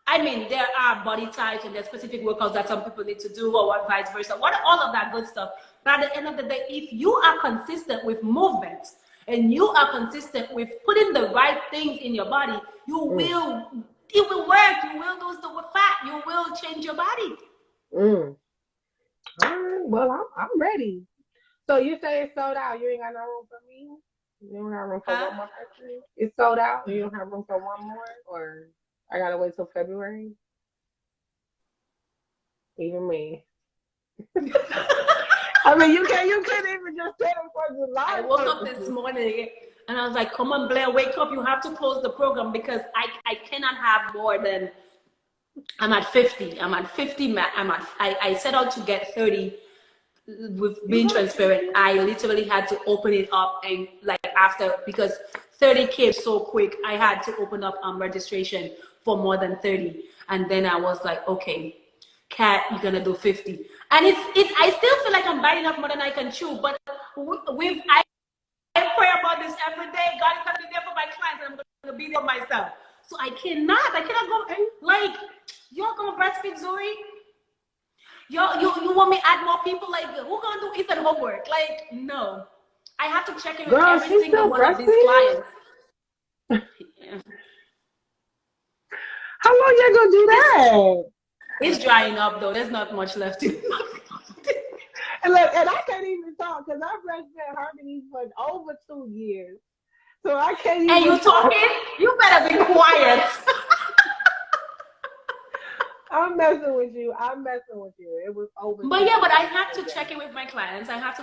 I mean, there are body types and there are specific workouts that some people need to do, or what vice versa. What all of that good stuff. But at the end of the day, if you are consistent with movement and you are consistent with putting the right things in your body, you will. It will work. You will lose the fat. You will change your body. All right. Well, I'm ready. So you say it's sold out. You ain't got no room for me. You don't have room for one more person. It's sold out. You don't have room for one more, or I gotta wait till February. Even me. I mean, you can't even just set them for July. I woke up this morning and I was like, come on, Blair, wake up. You have to close the program because I cannot have more than, I'm at 50. I'm at 50. I set out to get 30 with being transparent. I literally had to open it up and like after, because 30 came so quick, I had to open up registration for more than 30. And then I was like, okay, Kat, you're gonna do 50. And I still feel like I'm biting off more than I can chew, but I pray about this every day. God is gonna be there for my clients and I'm gonna be there for myself. So I cannot go, like, you're gonna breastfeed Zuri? You want me to add more people? Like, who gonna do Ethan homework? Like, no. I have to check in with every single one of these clients. Yeah. How long you gonna do that? It's drying up though. There's not much left. And look, and I can't even talk because I breastfed Harmony for over 2 years. So I can't even. And you talking? You better be quiet. I'm messing with you. It was over. But yeah, but I have to check in with my clients. I have to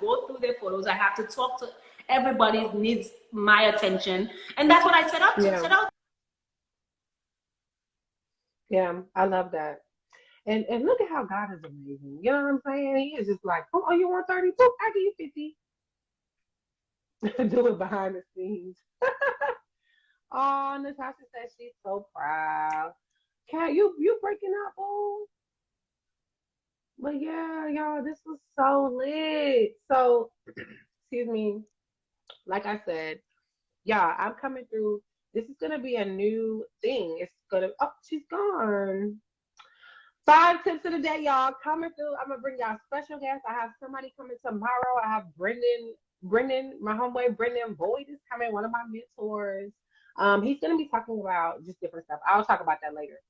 go through their photos. I have to talk to everybody needs my attention. And that's what I set out to. Yeah, I love that. And look at how God is amazing. You know what I'm saying? He is just like, oh, you want 30? Boop, I give you 50. Do it behind the scenes. Oh, Natasha says she's so proud. Kat, you breaking up, boo? But yeah, y'all, this was so lit. So, excuse me. Like I said, y'all, I'm coming through. This is gonna be a new thing. Oh, she's gone. 5 tips of the day, y'all. Coming through. I'm gonna bring y'all special guests. I have somebody coming tomorrow. I have Brendan, my homeboy Brendan Boyd is coming, one of my mentors. He's gonna be talking about just different stuff. I'll talk about that later.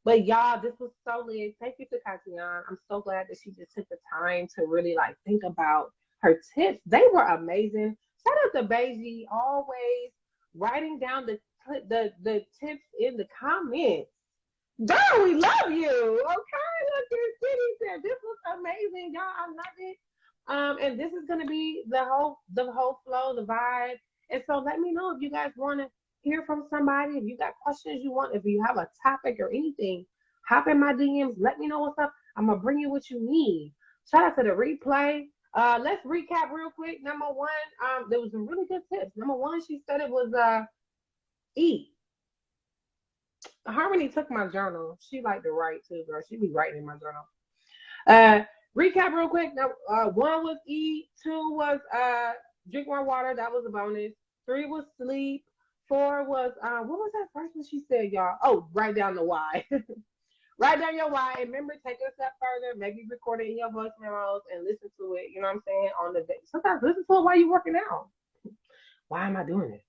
But y'all, this was so lit. Thank you to Katian. I'm so glad that she just took the time to really like think about her tips. They were amazing. Shout out to Beiji, always writing down the tips in the comments. Girl, we love you. Okay, look, your city said this was amazing, y'all. I love it. And this is gonna be the whole flow, the vibe. And so let me know if you guys want to hear from somebody. If you got questions you want, if you have a topic or anything, hop in my DMs. Let me know what's up. I'm gonna bring you what you need. Shout out to the replay. Let's recap real quick. Number one, there was some really good tips. Number one, she said it was eat. Harmony took my journal. She liked to write too, girl. She be writing in my journal. Recap real quick. Now, one was eat. Two was drink more water. That was a bonus. Three was sleep. Four was what was that first one she said, y'all? Oh, write down the why. Write down your why, and remember, take it a step further. Maybe record it in your voice memos and listen to it. You know what I'm saying? On the day, sometimes listen to it while you're working out. Why am I doing it?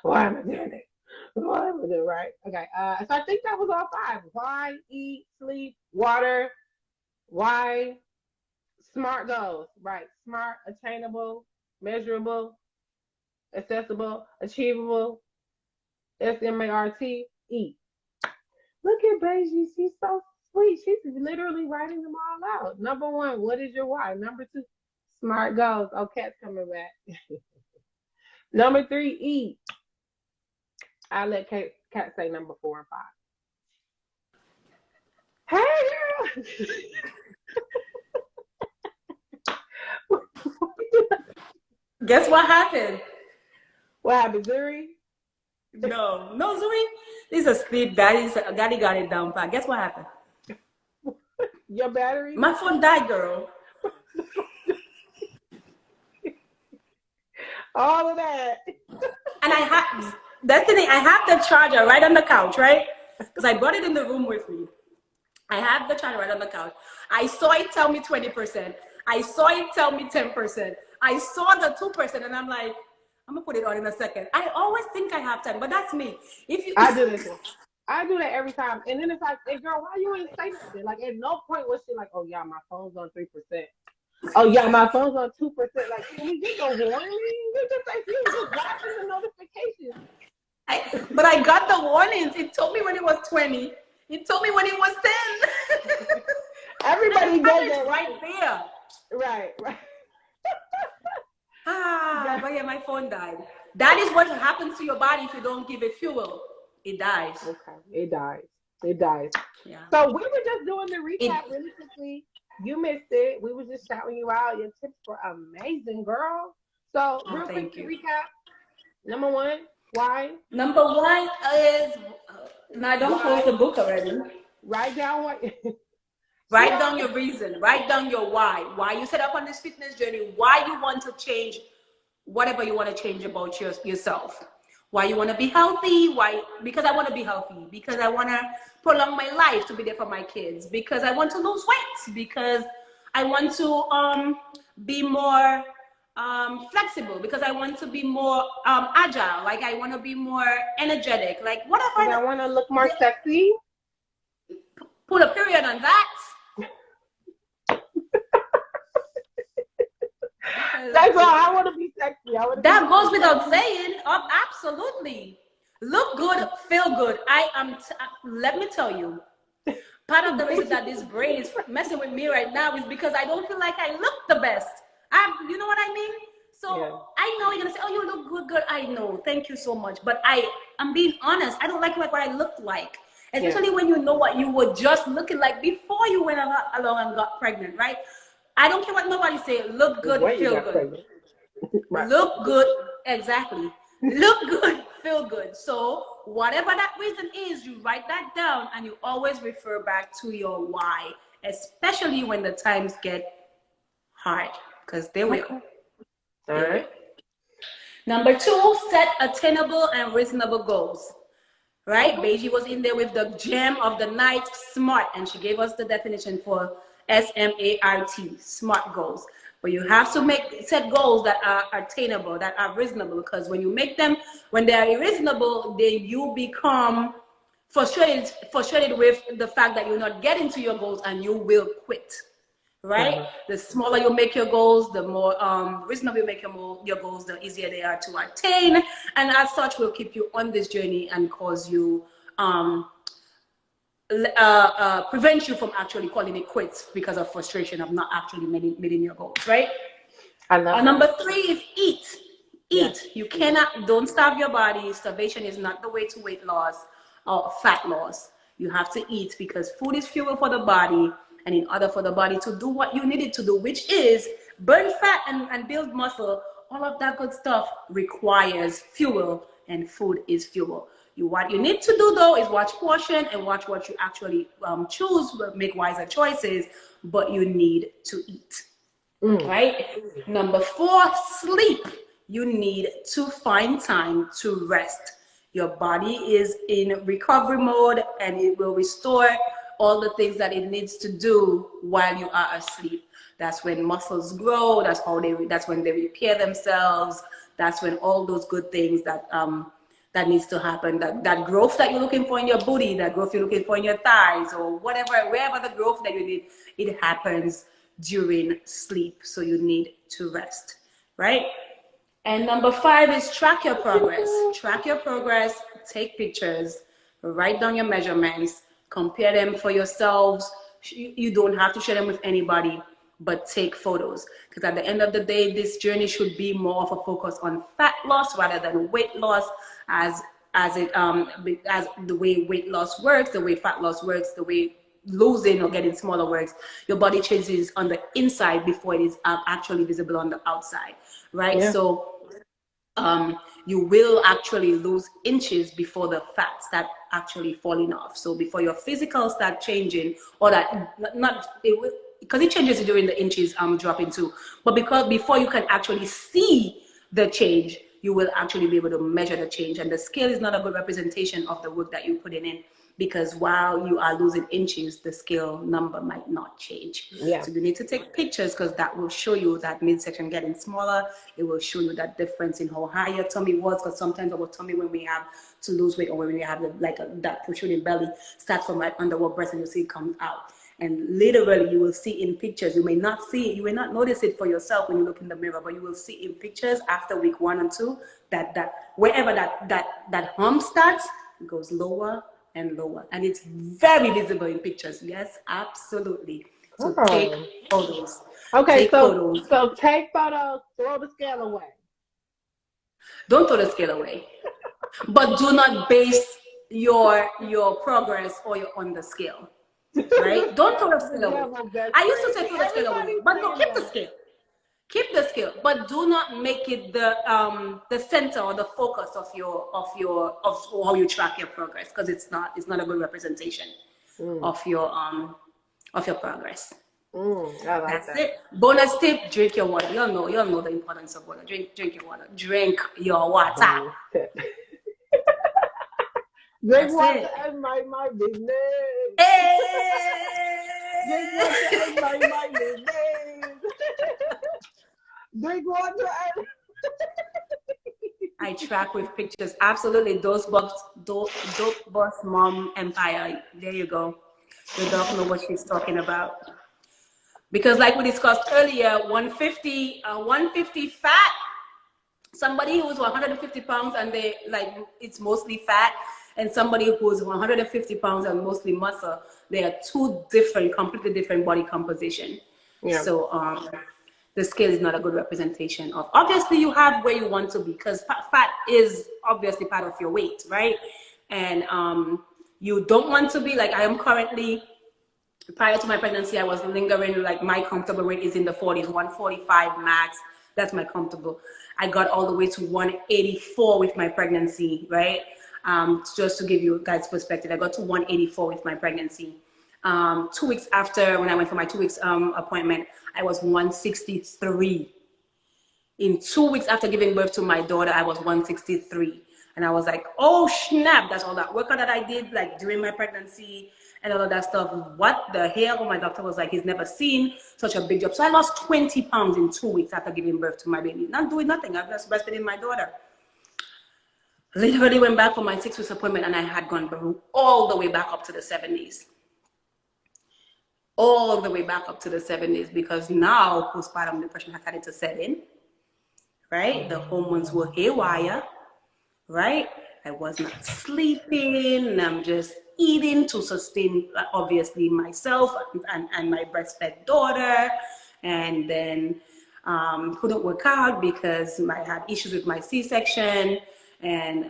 Why am I doing it? Why am I doing it? Right? Okay. So I think that was all five. Why, eat, sleep, water. Why, smart goals. Right? Smart, attainable, measurable, accessible, achievable. SMART. Eat. Look at Beiji. She's so sweet. She's literally writing them all out. Number one, what is your why? Number two, smart goals. Oh, Cat's coming back. Number three, eat. I'll let Cat say number 4 and 5. Hey, girl. Guess what happened? What happened, Zuri? No, Zuri. This is a sleep. Daddy got it down pat. Guess what happened? Your battery? My phone died, girl. All of that. And that's the thing. I have the charger right on the couch, right? Because I brought it in the room with me. I have the charger right on the couch. I saw it tell me 20%. I saw it tell me 10%. I saw the 2%, and I'm like, I'm gonna put it on in a second. I always think I have time, but that's me. I do this. I do that every time, and then it's like, hey, girl, why you ain't say nothing? Like, at no point was she like, oh yeah, my phone's on 3%. Oh yeah, my phone's on 2%. Like, can we get the warning? You just like you just watching the notifications. But I got the warnings. It told me when it was 20. It told me when it was 10. Everybody does that right there. Right. But yeah, my phone died. That is what happens to your body if you don't give it fuel. It dies. Okay, it dies. Yeah. So we were just doing the recap really quickly. You missed it. We were just shouting you out. Your tips were amazing, girl. So real quick to recap. Number one, why? Number one is, no, I don't close the book already. Write down what. Write down your reason. Write down your why you set up on this fitness journey, why you want to change whatever you want to change about yourself. Why you want to be healthy? Why? Because I want to be healthy. Because I want to prolong my life to be there for my kids. Because I want to lose weight. Because I want to be more flexible. Because I want to be more agile. Like I want to be more energetic. Like whatever. I want to look more sexy. Put a period on that. That's all. I want to be sexy. That goes without saying. Absolutely. Look good, feel good. Let me tell you, part of the reason that this brain is messing with me right now is because I don't feel like I look the best. You know what I mean? So yeah. I know you're gonna say, "Oh, you look good, girl." I know. Thank you so much. But I'm being honest. I don't like what I looked like. Especially when you know what you were just looking like before you went along and got pregnant, right? I don't care what nobody say. Look good, feel good. Right. Look good, exactly. Look good, feel good. So whatever that reason is, you write that down and you always refer back to your why, especially when the times get hard, because they will. All right. Number 2, set attainable and reasonable goals. Right? Beiji was in there with the gem of the night, SMART, and she gave us the definition for SMART, SMART goals. But you have to set goals that are attainable, that are reasonable, because when you make them, when they are irreasonable, then you become frustrated with the fact that you're not getting to your goals, and you will quit. Right? The smaller you make your goals, the more reasonable you make your goals, the easier they are to attain, and as such will keep you on this journey and cause you prevent you from actually calling it quits because of frustration of not actually meeting your goals, right? I love Number 3 is eat. Yes. You don't starve your body. Starvation is not the way to weight loss or fat loss. You have to eat because food is fuel for the body. And in order for the body to do what you need it to do, which is burn fat and build muscle, all of that good stuff requires fuel, and food is fuel. What you need to do though is watch portion and watch what you actually choose, make wiser choices, but you need to eat. Right? Number 4, sleep. You need to find time to rest. Your body is in recovery mode, and it will restore all the things that it needs to do while you are asleep. That's when muscles grow. That's when they repair themselves. That's when all those good things that needs to happen, that growth that you're looking for in your booty, that growth you're looking for in your thighs, or wherever the growth that you need, it happens during sleep. So you need to rest, right? And number 5 is track your progress. Track your progress, take pictures, write down your measurements, compare them for yourselves. You don't have to share them with anybody, but take photos. Because at the end of the day, this journey should be more of a focus on fat loss rather than weight loss, as the way weight loss works, the way fat loss works, the way losing or getting smaller works. Your body changes on the inside before it is actually visible on the outside, right? Yeah. So you will actually lose inches before the fat start actually falling off. So before your physical start changing, or because it changes during the inches dropping too, but before you can actually see the change, you will actually be able to measure the change. And the scale is not a good representation of the work that you're putting in, because while you are losing inches, the scale number might not change. Yeah. So you need to take pictures, because that will show you that midsection getting smaller. It will show you that difference in how high your tummy was, because sometimes our tummy, when we have to lose weight or when we have that protruding belly, starts from right under our breast, and you see it comes out. And literally, you will see in pictures. You may not see it, you may not notice it for yourself when you look in the mirror, but you will see in pictures after week 1 and 2 that wherever that hump starts, it goes lower and lower, and it's very visible in pictures. Yes, absolutely. So take photos. Okay, take so photos. So take photos, throw the scale away. Don't throw the scale away, but do not base your progress on the scale. Right? Don't throw the scale away. I used to say throw the scale away, but no, keep the scale. Keep the scale, but do not make it the center or the focus of how you track your progress, because it's not a good representation of your progress. That's it. Bonus tip: drink your water. You'll know the importance of water. Drink your water. Drink your water. Drink water and mind my business. Drink water and mind my business. Drink water and... I track with pictures. Absolutely. Dope Boss Mom Empire. There you go. The dog knows what she's talking about. Because like we discussed earlier, 150 fat, somebody who's 150 pounds and it's mostly fat, and somebody who's 150 pounds and mostly muscle, they are completely different body composition. Yeah. So the scale is not a good representation of. Obviously, you have where you want to be, because fat is obviously part of your weight, right? And you don't want to be like I am currently. Prior to my pregnancy, I was lingering, like my comfortable weight is in the 40s, 145 max. That's my comfortable. I got all the way to 184 with my pregnancy, right? Just to give you guys perspective, I got to 184 with my pregnancy. 2 weeks after, when I went for my 2 weeks appointment, I was 163. In 2 weeks after giving birth to my daughter, I was 163. And I was like, oh snap, that's all that workout that I did like during my pregnancy and all of that stuff. What the hell? My doctor was like, he's never seen such a big job. So I lost 20 pounds in 2 weeks after giving birth to my baby. Not doing nothing. I'm just breastfeeding my daughter. Literally went back for my 6 weeks appointment, and I had gone all the way back up to the 70s. All the way back up to the 70s, because now postpartum depression has started to set in, right? The hormones were haywire, right? I was not sleeping. I'm just eating to sustain, obviously, myself and my breastfed daughter. And then couldn't work out because I had issues with my C-section and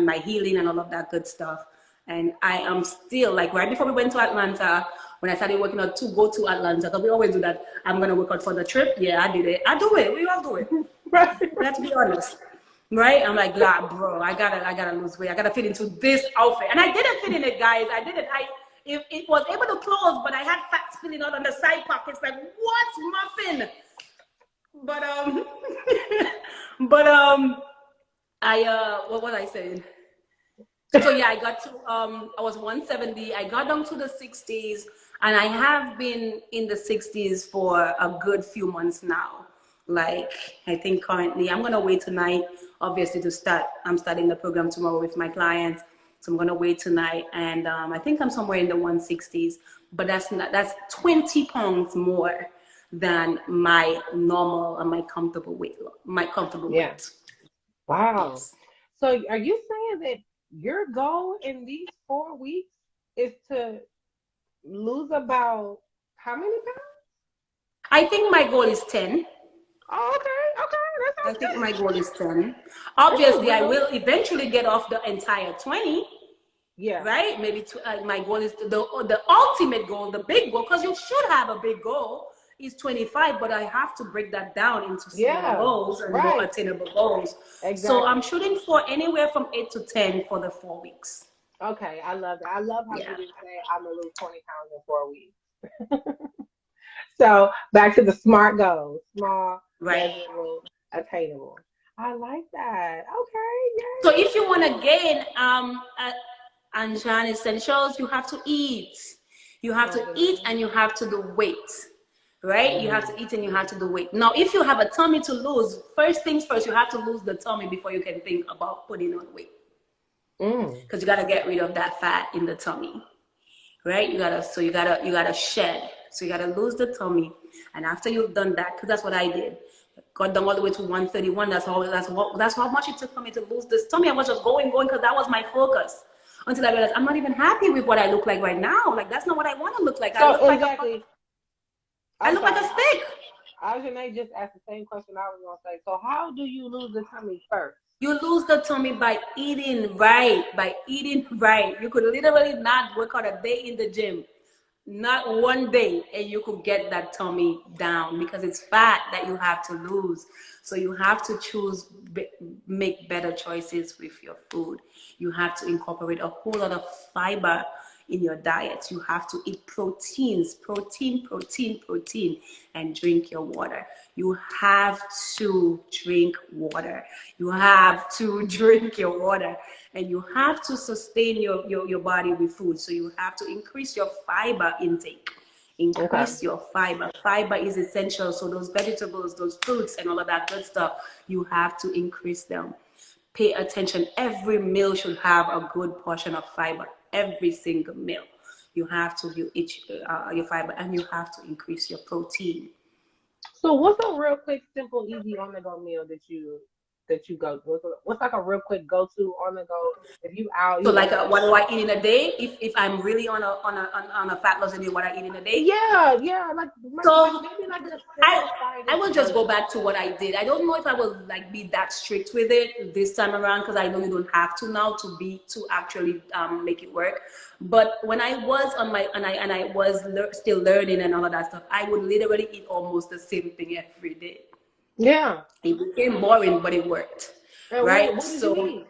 my healing and all of that good stuff. And I am still, like, right before we went to Atlanta, when I started working out to go to Atlanta, because we always do that. I'm going to work out for the trip. Yeah, I did it. I do it. We all do it. Right. Let's be honest. Right? I'm like, God, bro, I gotta lose weight. I gotta fit into this outfit. And I didn't fit in it, guys. I didn't. It was able to close, but I had fat spilling out on the side pockets. Like, what, muffin? But what was I saying? So yeah, I got to I was 170. I got down to the 60s, and I have been in the 60s for a good few months now. Like, I think currently I'm gonna wait tonight, obviously, to start. I'm starting the program tomorrow with my clients, so I'm gonna wait tonight, and I think I'm somewhere in the 160s. But that's 20 pounds more than my normal and my comfortable weight. Yeah. Weight. Wow. Yes. So are you saying that your goal in these 4 weeks is to lose about how many pounds? I think my goal is 10. Oh, okay. Okay. That I sounds think good. my goal is 10. That's a Obviously, I real. will eventually get off the entire 20, Yeah. right? Maybe my goal is the ultimate goal, the big goal, because you should have a big goal, is 25, but I have to break that down into small Yeah. goals and more Right. attainable goals. So Exactly. I'm shooting for anywhere from 8 to 10 for the 4 weeks. Okay. I love that. I love how Yeah. people say I'm gonna lose 20 pounds in 4 weeks. So back to the SMART goals: small, Right. measurable, attainable. I like that. Okay. So Yay. if you want to gain Anjan essentials, you have to eat. You have to eat and you have to do weight. Right? You have to eat and you have to do weight. Now, if you have a tummy to lose, first things first, you have to lose the tummy before you can think about putting on weight. Because you gotta get rid of that fat in the tummy. Right? You gotta shed. So you gotta lose the tummy. And after you've done that, because that's what I did. Got down all the way to 131. That's how much it took for me to lose this tummy. I was just going, because that was my focus. Until I realized I'm not even happy with what I look like right now. Like, that's not what I want to look like. I look exactly. I look like a stick. Ajane just asked the same question I was gonna say. So how do you lose the tummy first? You lose the tummy by eating right. By eating right. You could literally not work out a day in the gym. Not one day, and you could get that tummy down, because it's fat that you have to lose. So you have to make better choices with your food. You have to incorporate a whole lot of fiber in your diet. You have to eat protein, and drink your water. You have to drink water. You have to drink your water. And you have to sustain your body with food. So you have to increase your fiber intake. Increase your fiber. Fiber is essential. So those vegetables, those fruits, and all of that good stuff, you have to increase them. Pay attention. Every meal should have a good portion of fiber. Every single meal. You have to eat your fiber, and you have to increase your protein. So what's a real quick, simple, easy on the go meal that you go? What's like a real quick go to on the go if you out? So like, what do I eat in a day? If I'm really on a fat loss day, what I eat in a day? Yeah. Like So maybe like a I will just go back to what I did. I don't know if I will like be that strict with it this time around, because I know you don't have to now to actually make it work. But when I was on my and I was still learning and all of that stuff, I would literally eat almost the same thing every day. Yeah. It became boring, but it worked. And right? What did you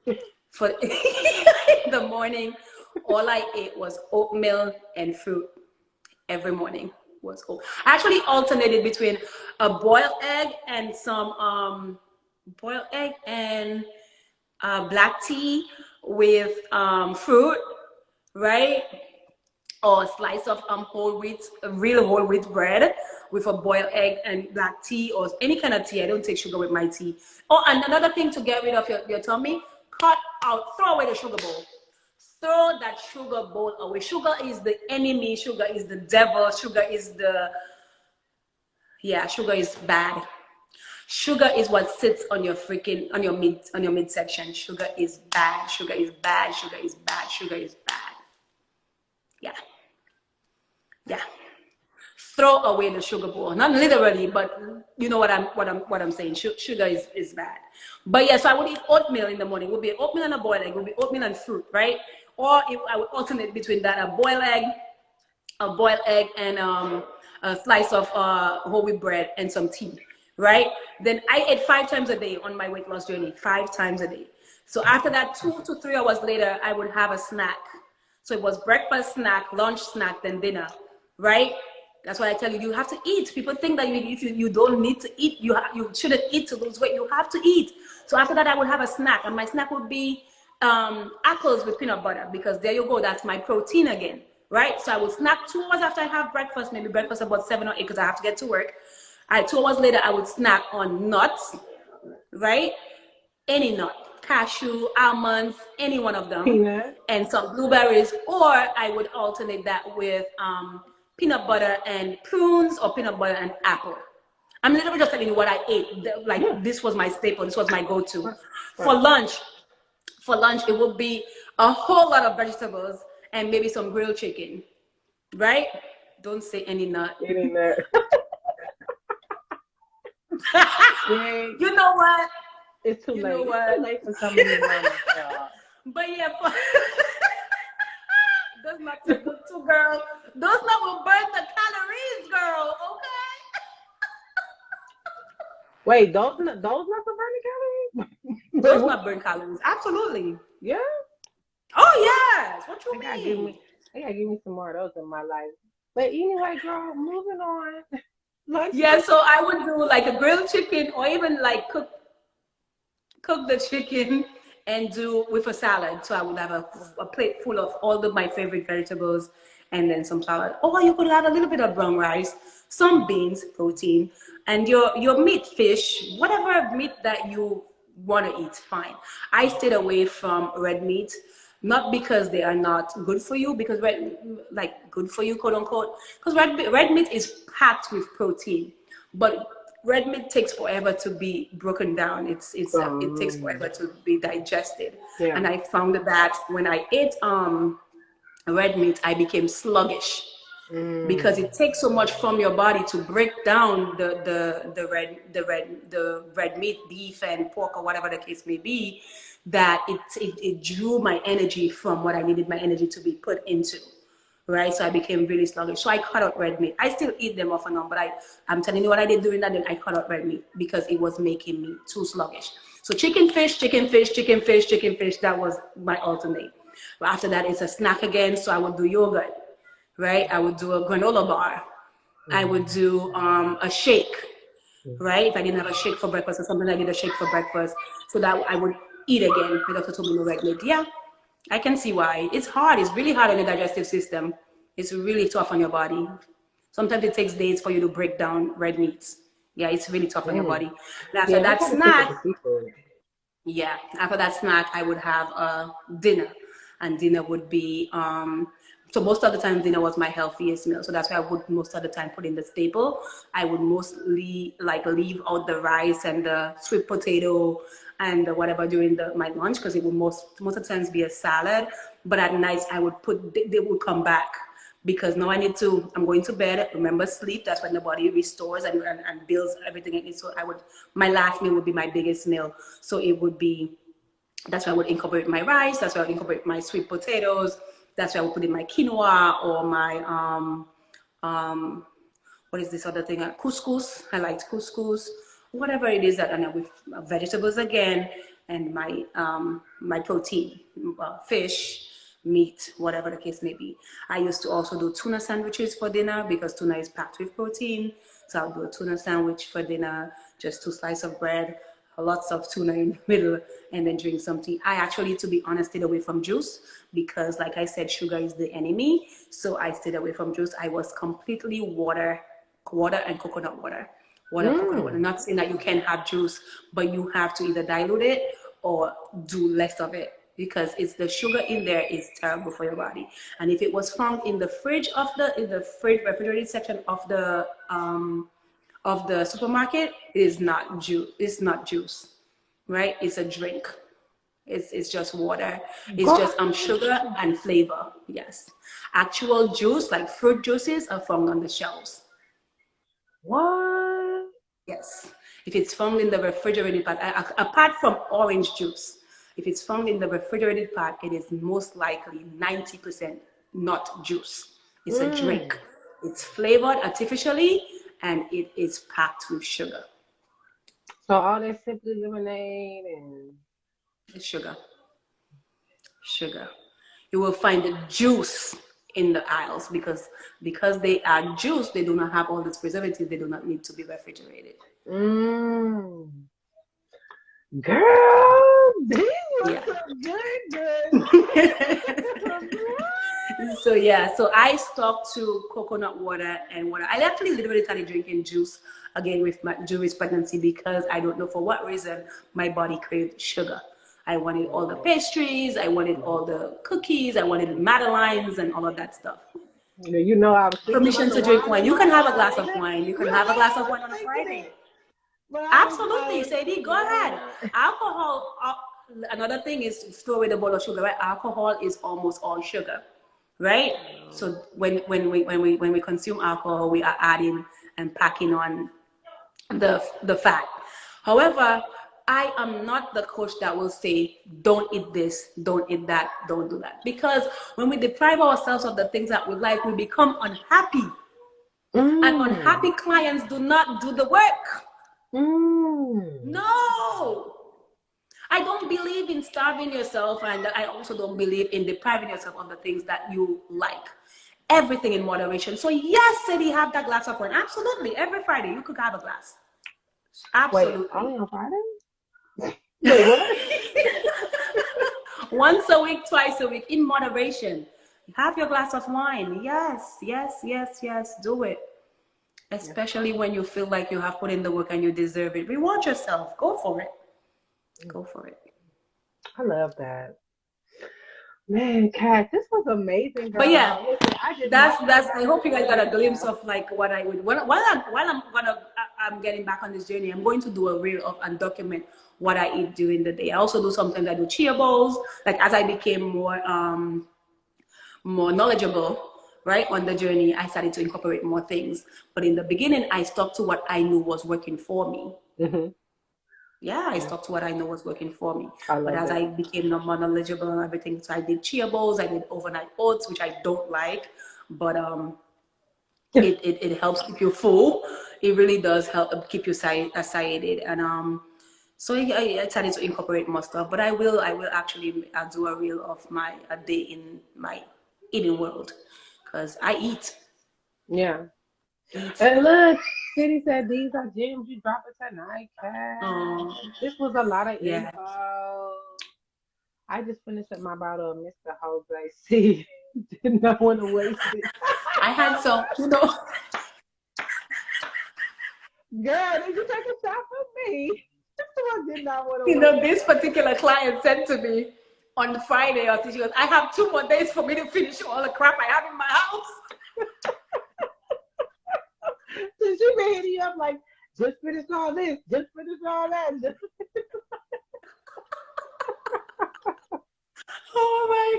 eat? For in the morning, all I ate was oatmeal and fruit every morning. Was oat. I actually alternated between a boiled egg and some black tea with fruit, right? or a slice of whole wheat, real whole wheat bread with a boiled egg and black tea or any kind of tea. I don't take sugar with my tea. Oh, and another thing to get rid of your tummy, cut out, throw away the sugar bowl. Throw that sugar bowl away. Sugar is the enemy. Sugar is the devil. Sugar is sugar is bad. Sugar is what sits on your midsection. Sugar is bad. Sugar is bad. Sugar is bad. Sugar is bad. Yeah. Yeah. Throw away the sugar bowl. Not literally, but you know what I'm saying. Sugar is bad. But yeah, so I would eat oatmeal in the morning. It would be oatmeal and a boiled egg. It would be oatmeal and fruit, right? Or I would alternate between that, a boiled egg and a slice of whole wheat bread and some tea, right? Then I ate 5 times a day on my weight loss journey, 5 times a day. So after that, 2 to 3 hours later, I would have a snack. So it was breakfast, snack, lunch, snack, then dinner, right? That's why I tell you, you have to eat. People think that if you don't need to eat, you shouldn't eat to lose weight. You have to eat. So after that, I would have a snack, and my snack would be apples with peanut butter, because there you go. That's my protein again, right? So I would snack 2 hours after I have breakfast, maybe breakfast about 7 or 8 because I have to get to work. 2 hours later, I would snack on nuts, right? Any nut, cashew, almonds, any one of them, Peanut. and some blueberries, or I would alternate that with peanut butter and prunes or peanut butter and apple. I'm literally just telling you what I ate. This was my staple. This was my go-to. Right. For lunch, it would be a whole lot of vegetables and maybe some grilled chicken, right? Don't say any nut. Any nut. You know what? It's too You late. know what? It's too late for some of these mamas, y'all. But yeah, those nuts are good too, girl. Those nuts will burn the calories, girl. Okay. Wait, those nuts are burning calories? Those not burn calories. Absolutely. Yeah. Oh yes. What you mean? They gotta give me some more of those in my life. But anyway, girl, moving on. Yeah, so I would do like a grilled chicken, or even like cook the chicken and do with a salad. So I would have a plate full of all of my favorite vegetables and then some salad. Or you could add a little bit of brown rice, some beans, protein, and your meat, fish, whatever meat that you want to eat, fine. I stayed away from red meat, not because they are not good for you, because good for you, quote unquote, because red meat is packed with protein, but red meat takes forever to be broken down. It takes forever to be digested. Yeah. And I found that when I ate red meat, I became sluggish because it takes so much from your body to break down the red meat, beef and pork or whatever the case may be, that it drew my energy from what I needed my energy to be put into. Right, so I became really sluggish. So I cut out red meat. I still eat them off and on, but I'm telling you what I did during that day. I cut out red meat because it was making me too sluggish. So chicken, fish. That was my alternate. But after that, it's a snack again. So I would do yogurt, right? I would do a granola bar. I would do a shake, right? If I didn't have a shake for breakfast or something, I did a shake for breakfast, so that I would eat again. The doctor told me no red meat. Yeah. I can see why. It's hard. It's really hard on the digestive system. It's really tough on your body. Sometimes it takes days for you to break down red meats. Yeah, it's really tough on your body. And after that snack, I would have a dinner. And dinner would be, so most of the time dinner was my healthiest meal. So that's why I would most of the time put in the staple. I would mostly leave out the rice and the sweet potato and whatever during my lunch, because it would most of the times be a salad. But at night they would come back, because now I'm going to bed. Remember, sleep, that's when the body restores and builds everything in it. So my last meal would be my biggest meal. So that's why I would incorporate my rice, that's why I would incorporate my sweet potatoes, that's why I would put in my quinoa or my what is this other thing? Couscous. I liked couscous. Whatever it is that, and then with vegetables again, and my protein, fish, meat, whatever the case may be. I used to also do tuna sandwiches for dinner, because tuna is packed with protein. So I'll do a tuna sandwich for dinner, just 2 slices of bread, lots of tuna in the middle, and then drink some tea. I actually, to be honest, stayed away from juice because, like I said, sugar is the enemy. So I stayed away from juice. I was completely water and coconut water. Coconut water. Not saying that you can have juice, but you have to either dilute it or do less of it, because it's the sugar in there is terrible for your body. And if it was found in the fridge refrigerated section of the supermarket, it is not juice. It's not juice, right? It's a drink. It's just water. It's just sugar and flavor. Yes, actual juice like fruit juices are found on the shelves. What? Yes, if it's found in the refrigerated part, apart from orange juice, if it's found in the refrigerated part, it is most likely 90% not juice. It's a drink. It's flavored artificially, and it is packed with sugar. So all that Simply Lemonade and It's sugar. You will find the juice in the aisles because they are juice. They do not have all this preservative. They do not need to be refrigerated. Girl, these were so good. So I stuck to coconut water and water. I actually literally started drinking juice again with my during pregnancy because I don't know for what reason my body craved sugar. I wanted all the pastries, I wanted all the cookies, I wanted Madeleines and all of that stuff. You know, I was permission to drink wine. You can have a glass of wine. You can have a glass of wine on a Friday. Absolutely, Sadie, go ahead. Alcohol. Another thing is throw away the bottle of sugar. Right? Alcohol is almost all sugar, right? So when we consume alcohol, we are adding and packing on the fat. However, I am not the coach that will say, don't eat this, don't eat that, don't do that. Because when we deprive ourselves of the things that we like, we become unhappy. And unhappy clients do not do the work. No. I don't believe in starving yourself, and I also don't believe in depriving yourself of the things that you like. Everything in moderation. So yes, Sadie, have that glass of wine. Absolutely. Every Friday, you could have a glass. Absolutely. Wait, only on Friday? Wait, what? Once a week, twice a week, in moderation. Have your glass of wine. Yes, do it. Especially when you feel like you have put in the work and you deserve it. Reward yourself. Go for it. Go for it. I love that. Man, Kat, this was amazing, girl. But yeah, listen, I hope you guys got a glimpse of like what I would while I'm getting back on this journey. I'm going to do a reel of and document what I eat during the day. I also do sometimes I do chia bowls. Like as I became more knowledgeable, right, on the journey, I started to incorporate more things. But in the beginning, I stuck to what I knew was working for me. Yeah, I stuck to what I know was working for me. But as I became more knowledgeable and everything, so I did chia bowls, I did overnight oats, which I don't like, but it helps keep you full. It really does help keep you satiated. And so I started to incorporate more stuff. But I will actually do a reel of a day in my eating world, because I eat. Yeah. And look, Kitty said these are gems you drop it tonight, Kat. This was a lot of info. I just finished up my bottle of Mr. Jose C. Did not want to waste it. I had some, Girl, did you take a shot from me? I did not want to this particular client said to me on Friday, she goes, I have 2 more days for me to finish all the crap I have in my house. So she been hitting you up like, just finish all this, just finish all that. Oh my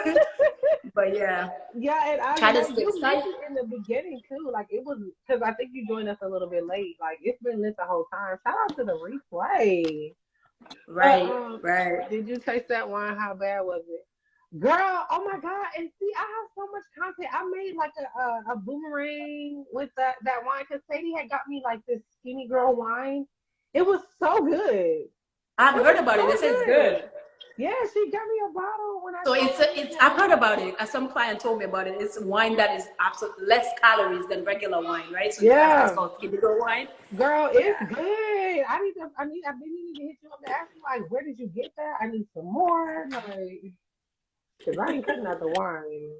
God. But yeah. Yeah, and I try know to stay you mentioned in the beginning too, like it was, because I think you joined us a little bit late. Like it's been lit the whole time. Shout out to the replay. Right. Did you taste that wine? How bad was it? Girl, oh my God. And see, I have so much content. I made like a boomerang with that wine because Sadie had got me like this skinny girl wine. It was so good. I've heard about it. This is good. Yeah, she got me a bottle when I. So it's I've heard about it. Some client told me about it. It's wine that is absolutely less calories than regular wine, right? So yeah, it's called skinny girl wine. Girl, it's good. I've been needing to hit you up to ask you, like, where did you get that? I need some more, like, because I ain't cutting out the wine.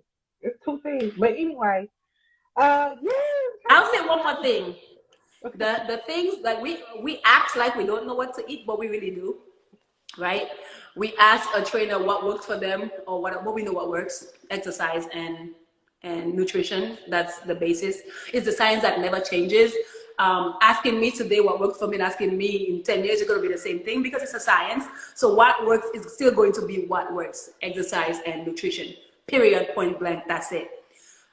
It's two things. But anyway, yeah. I'll say one more thing. Okay. The things that we act like we don't know what to eat, but we really do, right? We ask a trainer what works for them or what we know what works. Exercise and nutrition. That's the basis. It's the science that never changes. Asking me today what works for me and asking me in 10 years is going to be the same thing because it's a science. So what works is still going to be what works. Exercise and nutrition. Period. Point blank. That's it.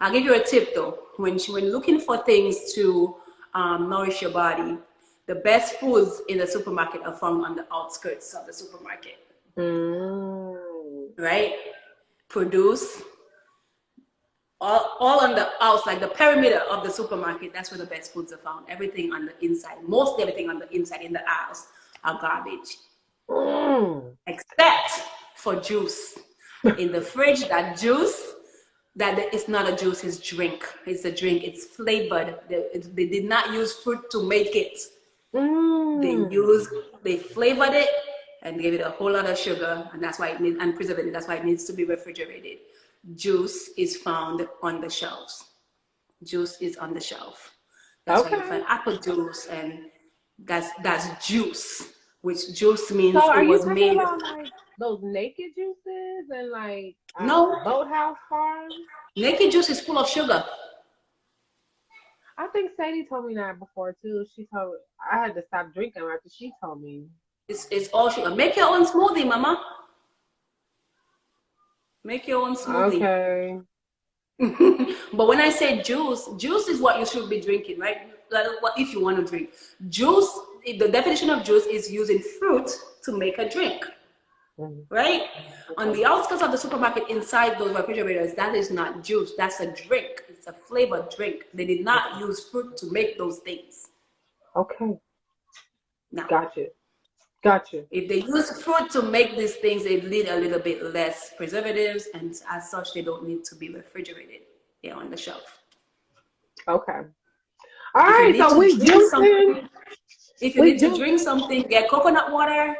I'll give you a tip though. When looking for things to nourish your body, the best foods in the supermarket are found on the outskirts of the supermarket. Right? Produce. All on the outside, like the perimeter of the supermarket, that's where the best foods are found. Everything on the inside, most everything on the inside in the aisles are garbage. Except for juice. In the fridge, that juice, it's not a juice, it's drink. It's a drink, it's flavored. They did not use fruit to make it. They flavored it and gave it a whole lot of sugar, and that's why it needs, and preservative, that's why it needs to be refrigerated. Juice is found on the shelves. Juice is on the shelf. That's why you find apple juice, and that's juice, which juice means So it was made. About like those naked juices and like No, Boathouse Farms? Naked juice is full of sugar. I think Sadie told me that before too. She told I had to stop drinking after she told me. It's all sugar. Make your own smoothie, mama. Make your own smoothie. Okay. But when I say juice is what you should be drinking, right? If you want to drink. Juice, the definition of juice is using fruit to make a drink, right? On the outskirts of the supermarket, inside those refrigerators, that is not juice. That's a drink. It's a flavored drink. They did not use fruit to make those things. Okay. Now, Gotcha. if they use fruit to make these things, they need a little bit less preservatives, and as such, they don't need to be refrigerated. They're on the shelf. Okay. All right, so we juicing. If you need to drink something, get coconut water,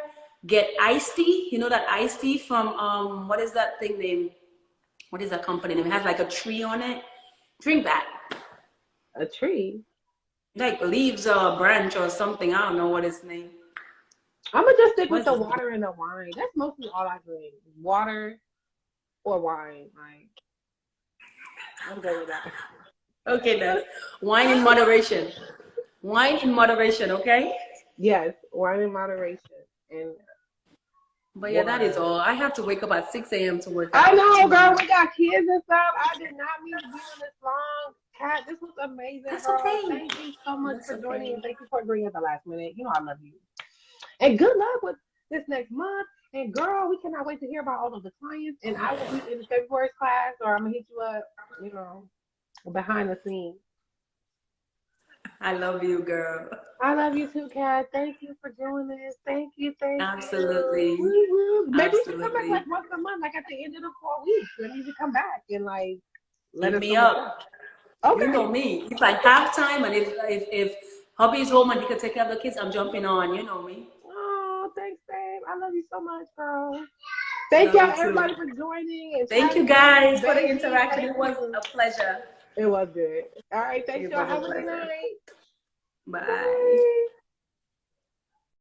get iced tea. You know that iced tea from what is that thing name? What is that company name? It has like a tree on it. Drink that. A tree? Like leaves or a branch or something. I don't know what its name. I'm gonna just stick with the water and the wine. That's mostly all I drink. Water or wine. Like, I'm good with that. Okay, then. Wine in moderation. Wine in moderation, okay? Yes, wine in moderation. But yeah, that is all. I have to wake up at 6 a.m. to work. I know, girl. We got kids and stuff. I did not mean to be on this long. Kat, this was amazing. That's girl. okay. Thank you so much for joining and thank you for agreeing at the last minute. You know I love you. And good luck with this next month. And girl, we cannot wait to hear about all of the clients. And I will be in the February class, or I'm gonna hit you up, you know, behind the scenes. I love you, girl. I love you too, Kat. Thank you for doing this. Thank you. Absolutely. Maybe you should come back like once a month, like at the end of the 4 weeks. Maybe you should come back and like let me up. Okay. You know me. If I have time and if hubby is home and he can take care of the kids, I'm jumping on. You know me. Oh, thanks, babe. I love you so much, girl. Thank y'all, everybody, for joining. And thank you guys for the interaction. It was a pleasure. It was good. All right, thanks y'all. Have a good night. Bye.